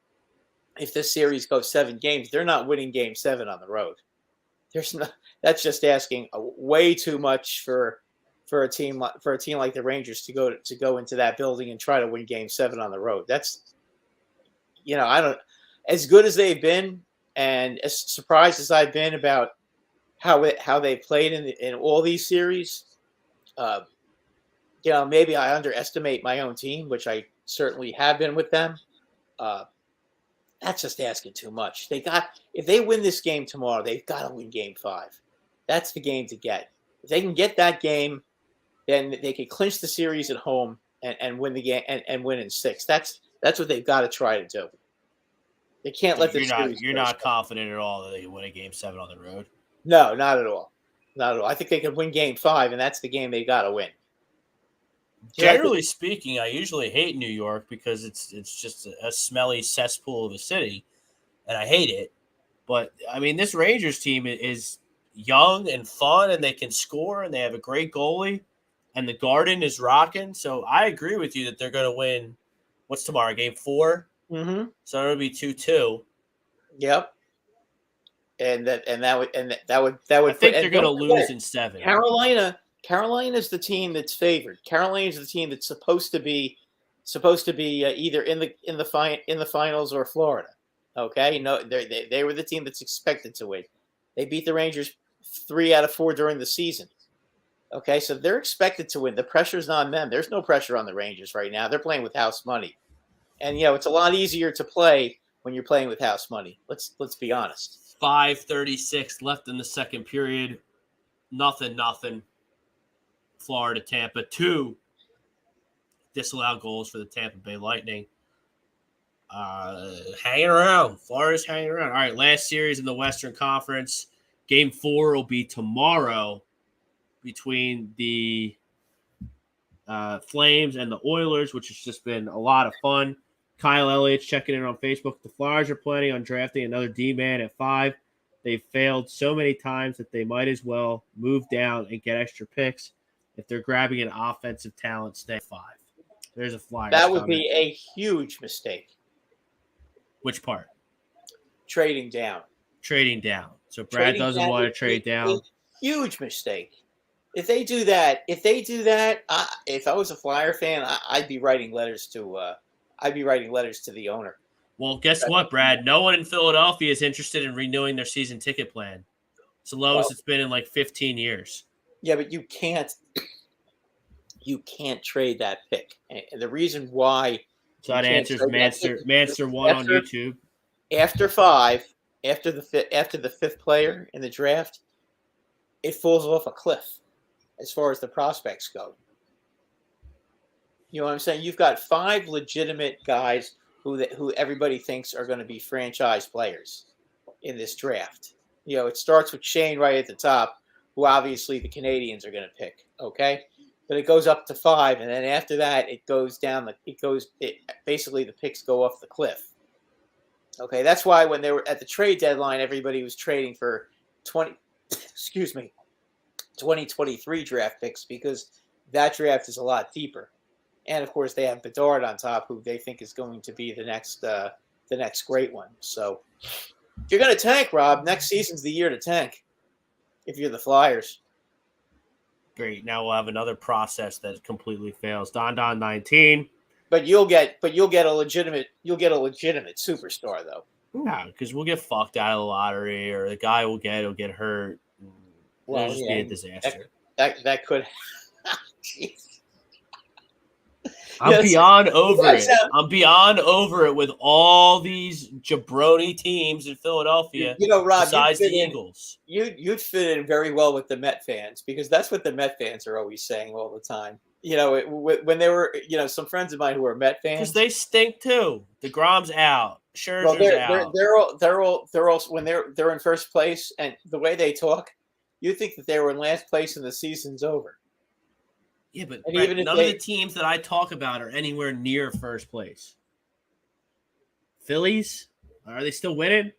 if this series goes 7 games, they're not winning game 7 on the road. That's just asking way too much for a team like the Rangers to go into that building and try to win game 7 on the road. That's I don't, as good as they've been and as surprised as I've been about how they played in all these series. Maybe I underestimate my own team, which I certainly have been with them. That's just asking too much. If they win this game tomorrow, they've got to win game 5. That's the game to get. If they can get that game, then they can clinch the series at home and win the game and win in 6. That's what they've got to try to do. They can't let the series.
You're not confident at all that they can win a game 7 on the road?
No, not at all. Not at all. I think they could win game 5, and that's the game they got to win.
Generally speaking, I usually hate New York because it's just a smelly cesspool of a city, and I hate it. But, I mean, this Rangers team is young and fun, and they can score, and they have a great goalie, and the Garden is rocking. So I agree with you that they're going to win. What's tomorrow, game 4?
Mm-hmm.
So it'll be 2-2.
Yep. And that would.
I think they're going to lose in 7.
Carolina's the team that's favored. Carolina's the team that's supposed to be either in the finals or Florida. Okay, no, they were the team that's expected to win. They beat the Rangers 3 out of 4 during the season. Okay, so they're expected to win. The pressure's on them. There's no pressure on the Rangers right now. They're playing with house money, and it's a lot easier to play when you're playing with house money. Let's be honest.
5:36 left in the second period. Nothing. Florida, Tampa, 2 disallowed goals for the Tampa Bay Lightning. Hanging around. Florida's hanging around. All right, last series in the Western Conference. Game 4 will be tomorrow between the Flames and the Oilers, which has just been a lot of fun. Kyle Elliott's checking in on Facebook. The Flyers are planning on drafting another D-man at 5. They've failed so many times that they might as well move down and get extra picks. If they're grabbing an offensive talent, stay at 5. There's a Flyers.
That would be a huge mistake.
Which part?
Trading down.
So Brad doesn't want to trade down.
Huge mistake. If they do that, if I was a Flyer fan, I'd be writing letters to the owner.
Well, guess what, Brad? No one in Philadelphia is interested in renewing their season ticket plan. It's the lowest it's been in like 15 years.
Yeah, but you can't trade that pick. And the reason why.
So that answers Manster 1 on YouTube.
After 5, after the 5th player in the draft, it falls off a cliff as far as the prospects go. You know what I'm saying? You've got 5 legitimate guys who everybody thinks are going to be franchise players in this draft. It starts with Shane right at the top, who obviously the Canadians are going to pick, okay? But it goes up to 5, and then after that, it goes down. Basically, the picks go off the cliff. Okay, that's why when they were at the trade deadline, everybody was trading for 2023 draft picks because that draft is a lot deeper. And of course, they have Bedard on top, who they think is going to be the next great one. So if you're going to tank, Rob, next season's the year to tank. If you're the Flyers.
Great. Now we'll have another process that completely fails. Don 19.
But you'll get a legitimate superstar though.
Yeah, because we'll get fucked out of the lottery, or the guy will get hurt.
Well,
It'll just be a disaster.
That could. Jeez.
I'm beyond over it.
sound-
I'm beyond over it with all these jabroni teams in Philadelphia.
Rob,
besides the Eagles,
you'd fit in very well with the Met fans, because that's what the Met fans are always saying all the time. When they were, some friends of mine who are Met fans,
because they stink too. DeGrom's out. Scherzer's out.
They're all when they're in first place, and the way they talk, you think that they were in last place and the season's over.
Yeah, but
And
Brett,
even if
none of the teams that I talk about are anywhere near first place. Phillies, are they still winning?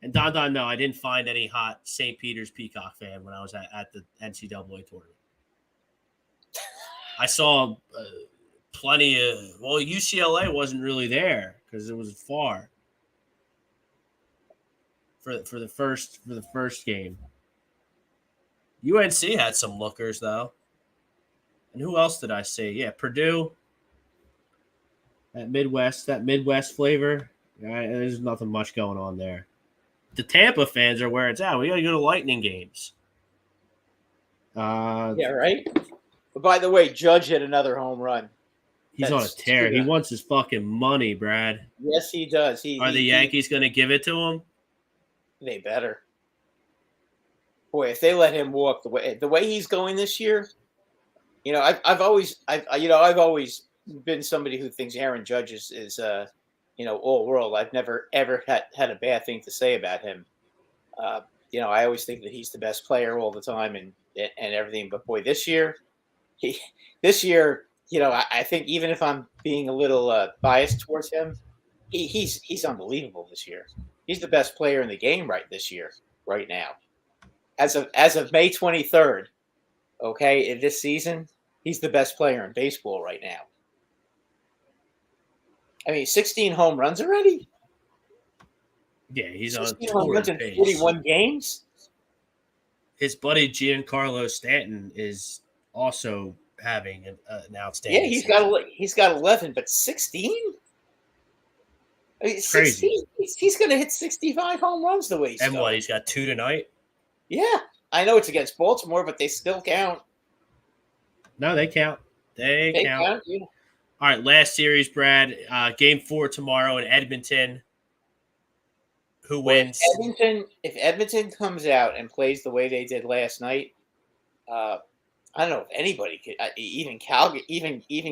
And Don, no, I didn't find any hot St. Peter's Peacock fan when I was at the NCAA tournament. I saw plenty of. Well, UCLA wasn't really there because it was far for the first game. UNC had some lookers though. And who else did I see? Yeah, Purdue. That Midwest flavor. There's nothing much going on there. The Tampa fans are where it's at. We got to go to Lightning games.
Yeah, right. But by the way, Judge hit another home run.
He's on a tear. He wants his fucking money, Brad.
Yes, he does.
Are the Yankees going to give it to him?
They better. Boy, if they let him walk the way he's going this year, I've always been somebody who thinks Aaron Judge is all world. I've never ever had a bad thing to say about him. I always think that he's the best player all the time and everything. But boy, this year, I think even if I'm being a little biased towards him, he's unbelievable this year. He's the best player in the game right now. As of May 23rd, okay, in this season, he's the best player in baseball right now. I mean, 16 home runs already?
Yeah, he's on
16 home runs in 41 games?
His buddy Giancarlo Stanton is also having an outstanding
season. He's got 11, but 16? I mean, 16, he's going to hit 65 home runs the way he's going.
What, he's got 2 tonight?
Yeah. I know it's against Baltimore, but they still count.
No, they count. They count.
Yeah.
All right, last series, Brad. Game 4 tomorrow in Edmonton. Who wins?
If Edmonton comes out and plays the way they did last night, I don't know if anybody could. Even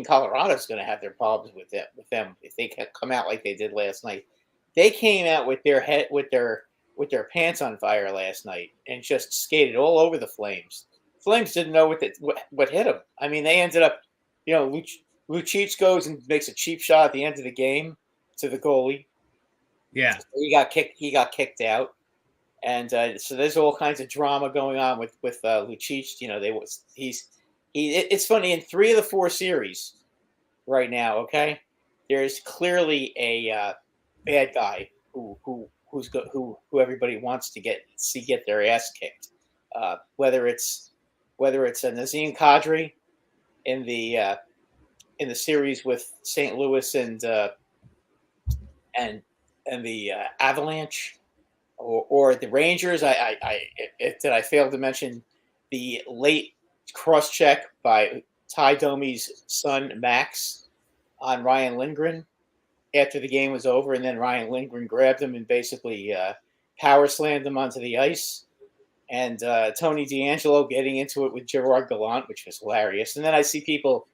Colorado's going to have their problems with them if they come out like they did last night. They came out with their pants on fire last night and just skated all over the Flames. Flames didn't know what hit them. I mean, they ended up, Lucic goes and makes a cheap shot at the end of the game to the goalie.
Yeah,
he got kicked out, and so there's all kinds of drama going on with Lucic. It's funny in 3 of the 4 series right now. Okay, there's clearly a bad guy who everybody wants to get their ass kicked. Whether it's a Nazem Kadri in the series with St. Louis and the Avalanche, or the Rangers. Did I fail to mention the late cross check by Ty Domi's son Max on Ryan Lindgren after the game was over, and then Ryan Lindgren grabbed him and basically power slammed him onto the ice. And Tony DeAngelo getting into it with Gerard Gallant, which was hilarious. And then I see people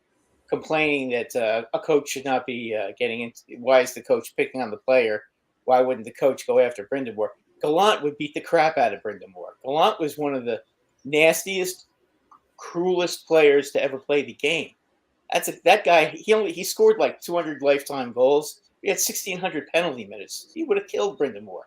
complaining that a coach should not be getting into. Why is the coach picking on the player? Why wouldn't the coach go after Brind'Amour? Gallant would beat the crap out of Brind'Amour. Gallant was one of the nastiest, cruelest players to ever play the game. That guy. He scored like 200 lifetime goals. He had 1,600 penalty minutes. He would have killed Brind'Amour.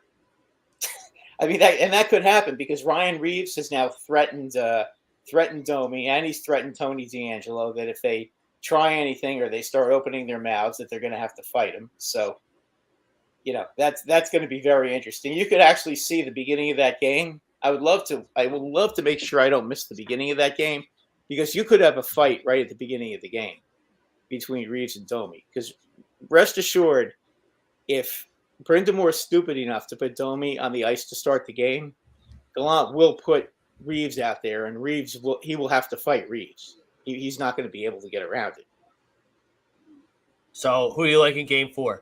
I mean, that could happen because Ryan Reeves has now threatened Domi, and he's threatened Tony DeAngelo that if they try anything or they start opening their mouths, that they're going to have to fight him. So, that's going to be very interesting. You could actually see the beginning of that game. I would love to make sure I don't miss the beginning of that game, because you could have a fight right at the beginning of the game between Reeves and Domi. Because rest assured, if Brindamore's stupid enough to put Domi on the ice to start the game, Gallant will put Reeves out there, and Reeves will have to fight Reeves. He's not going to be able to get around it.
So who do you like in Game 4?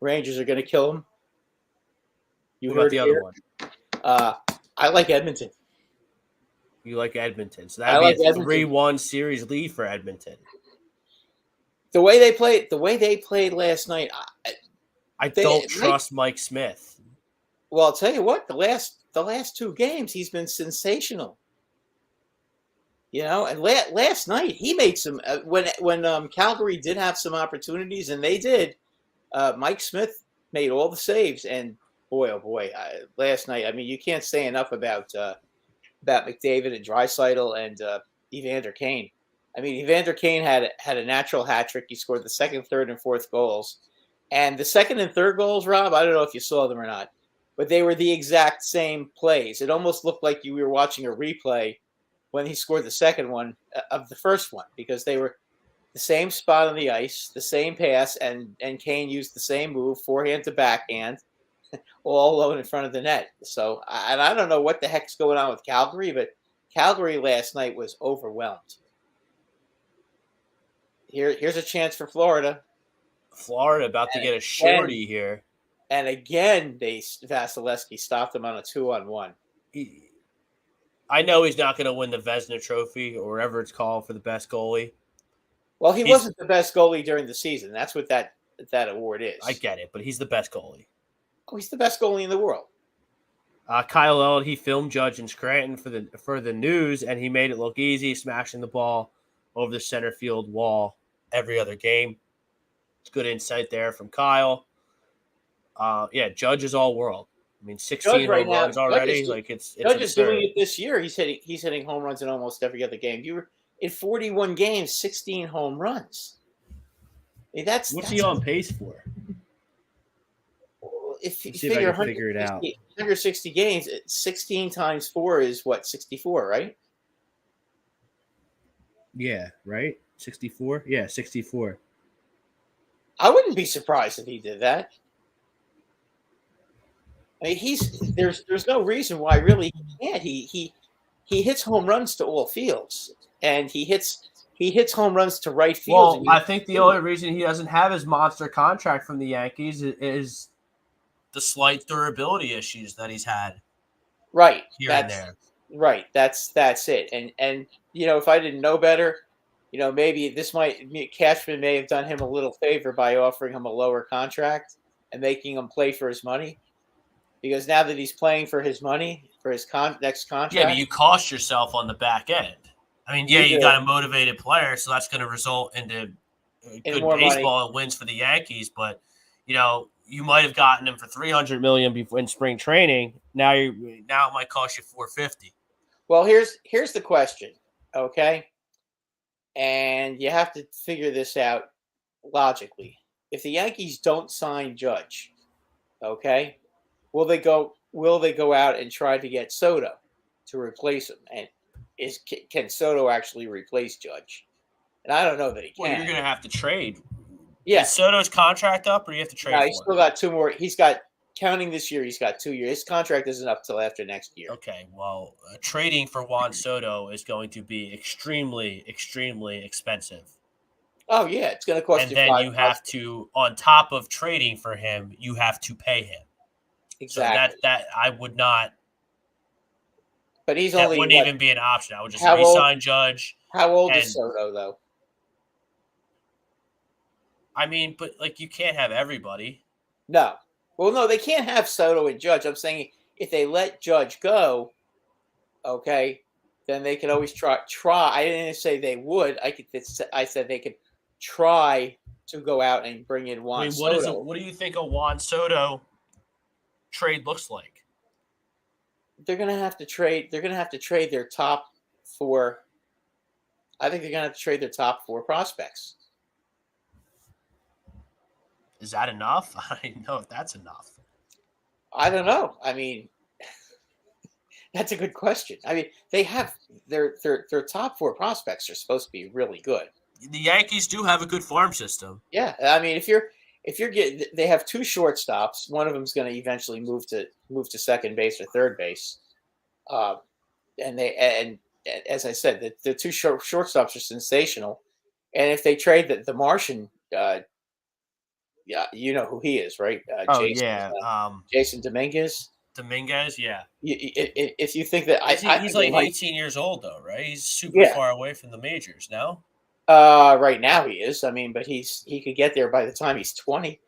Rangers are going to kill him.
Who about the other one?
I like Edmonton.
You like Edmonton. So that would be a 3-1 series lead for Edmonton.
The way they played last night,
I don't trust Mike Smith.
Well, I'll tell you what, the last 2 games he's been sensational. And last night he made some when Calgary did have some opportunities, and they did. Mike Smith made all the saves, and boy, oh boy, last night. I mean, you can't say enough about McDavid and Draisaitl and Evander Kane. I mean, Evander Kane had a natural hat trick. He scored the second, third, and fourth goals, and the second and third goals, Rob, I don't know if you saw them or not, but they were the exact same plays. It almost looked like you were watching a replay when he scored the second one of the first one, because they were the same spot on the ice, the same pass, and Kane used the same move, forehand to backhand, all alone in front of the net. So, and I don't know what the heck's going on with Calgary, but Calgary last night was overwhelmed. Here's a chance for Florida.
Florida about to get a shorty here.
And again, Vasilevsky stopped him on a 2-on-1.
I know he's not going to win the Vezina Trophy or whatever it's called for the best goalie.
Well, he wasn't the best goalie during the season. That's what that award is.
I get it, but he's the best goalie.
Oh, he's the best goalie in the world.
Kyle Ellett, he filmed Judge in Scranton for the news, and he made it look easy, smashing the ball over the center field wall every other game. It's good insight there from Kyle. Judge is all world. I mean, 16 home runs already. It's
Judge is doing it this year. He's hitting home runs in almost every other game. You were in 41 games, 16 home runs. I mean,
what's he on pace for?
If you
figure it out,
160 games, 16 times 4 is what, 64, right?
Yeah, right. 64. Yeah, 64.
I wouldn't be surprised if he did that. I mean, there's no reason why really he can't. He hits home runs to all fields, and he hits home runs to right field.
Well, I think the only reason he doesn't have his monster contract from the Yankees is the slight durability issues that he's had.
Right.
Here and there.
Right. That's it. And if I didn't know better, maybe Cashman may have done him a little favor by offering him a lower contract and making him play for his money. Because now that he's playing for his money, for his next contract.
Yeah, but you cost yourself on the back end. I mean, you got a motivated player, so that's going to result into good baseball and wins for the Yankees. But, you might have gotten him for $300 million before in spring training. Now it might cost you $450.
Well, here's the question, okay? And you have to figure this out logically. If the Yankees don't sign Judge, okay, will they go out and try to get Soto to replace him? And can Soto actually replace Judge? And I don't know that he can.
Well, you're going to have to trade.
Yeah.
Is Soto's contract up, or do you have to trade?
No, he's still got 2 more. He's got, counting this year, he's got 2 years. His contract isn't up till after next year.
Okay, well, trading for Juan Soto is going to be extremely, extremely expensive.
Oh yeah, it's going to cost you.
And then you have to, on top of trading for him, you have to pay him.
Exactly.
So that I would not.
But he's
that
only.
Wouldn't even be an option. I would just re-sign Judge.
How old is Soto though?
I mean, but you can't have everybody.
No. Well, no, they can't have Soto and Judge. I'm saying if they let Judge go, okay, then they can always try. I didn't say they would. I said they could try to go out and bring in Juan Soto.
What do you think a Juan Soto trade looks like?
They're going to have to trade. They're going to have to trade their top 4 I think they're going to have to trade their top 4 prospects.
Is that enough? I don't know if that's enough.
I don't know. I mean, that's a good question. I mean, they have their top 4 prospects are supposed to be really good.
The Yankees do have a good farm system.
Yeah, I mean, if you're getting, they have 2 shortstops. One of them's going to eventually move to second base or third base, and as I said, the 2 shortstops are sensational. And if they trade the Martian, yeah, you know who he is, right? Jason Dominguez.
Dominguez, yeah.
If you think that
he's like 18 years old though, right? He's super far away from the majors now.
Right now he is. I mean, but he could get there by the time he's 20.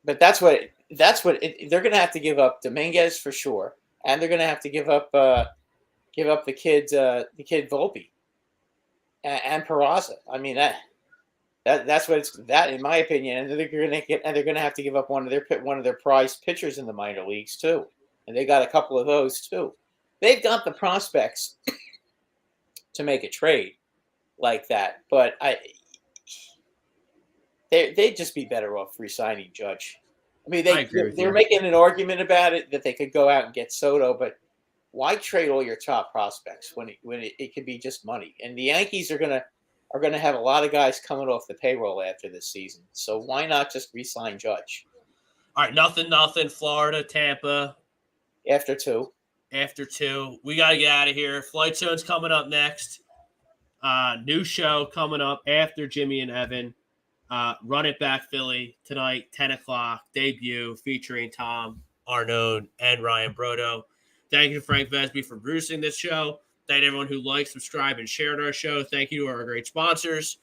But that's what they're going to have to give up Dominguez for sure, and they're going to have to give up the kid Volpe and Peraza. I mean that's what it's in my opinion. And they're going to have to give up one of their prized pitchers in the minor leagues too, and they got a couple of those too. They've got the prospects to make a trade like that, but they'd just be better off re-signing Judge. I mean, they're making an argument about it that they could go out and get Soto, but why trade all your top prospects when it could be just money? And the Yankees are gonna have a lot of guys coming off the payroll after this season, so why not just re-sign Judge?
All right, nothing. Florida, Tampa.
After two,
we gotta get out of here. Flight Zone's coming up next. New show coming up after Jimmy and Evan. Run It Back Philly tonight, 10 o'clock, debut featuring Tom Arnone and Ryan Brodo. Thank you to Frank Vesby for producing this show. Thank everyone who liked, subscribed, and shared our show. Thank you to our great sponsors.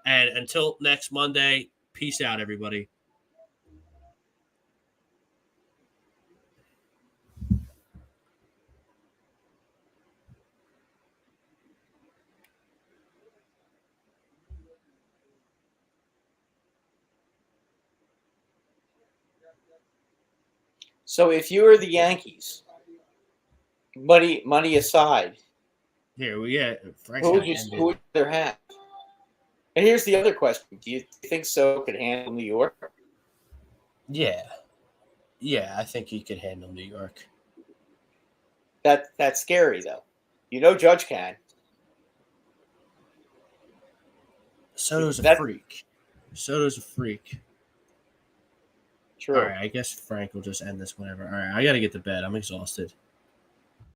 And until next Monday, peace out, everybody.
So if you were the Yankees, money aside,
here we get
who would you rather have? And here's the other question: do you think So could handle New York?
Yeah, I think he could handle New York.
That's scary though. You know, Judge can.
Soto's a freak.
True.
All right, I guess Frank will just end this whenever. All right, I got to get to bed. I'm exhausted.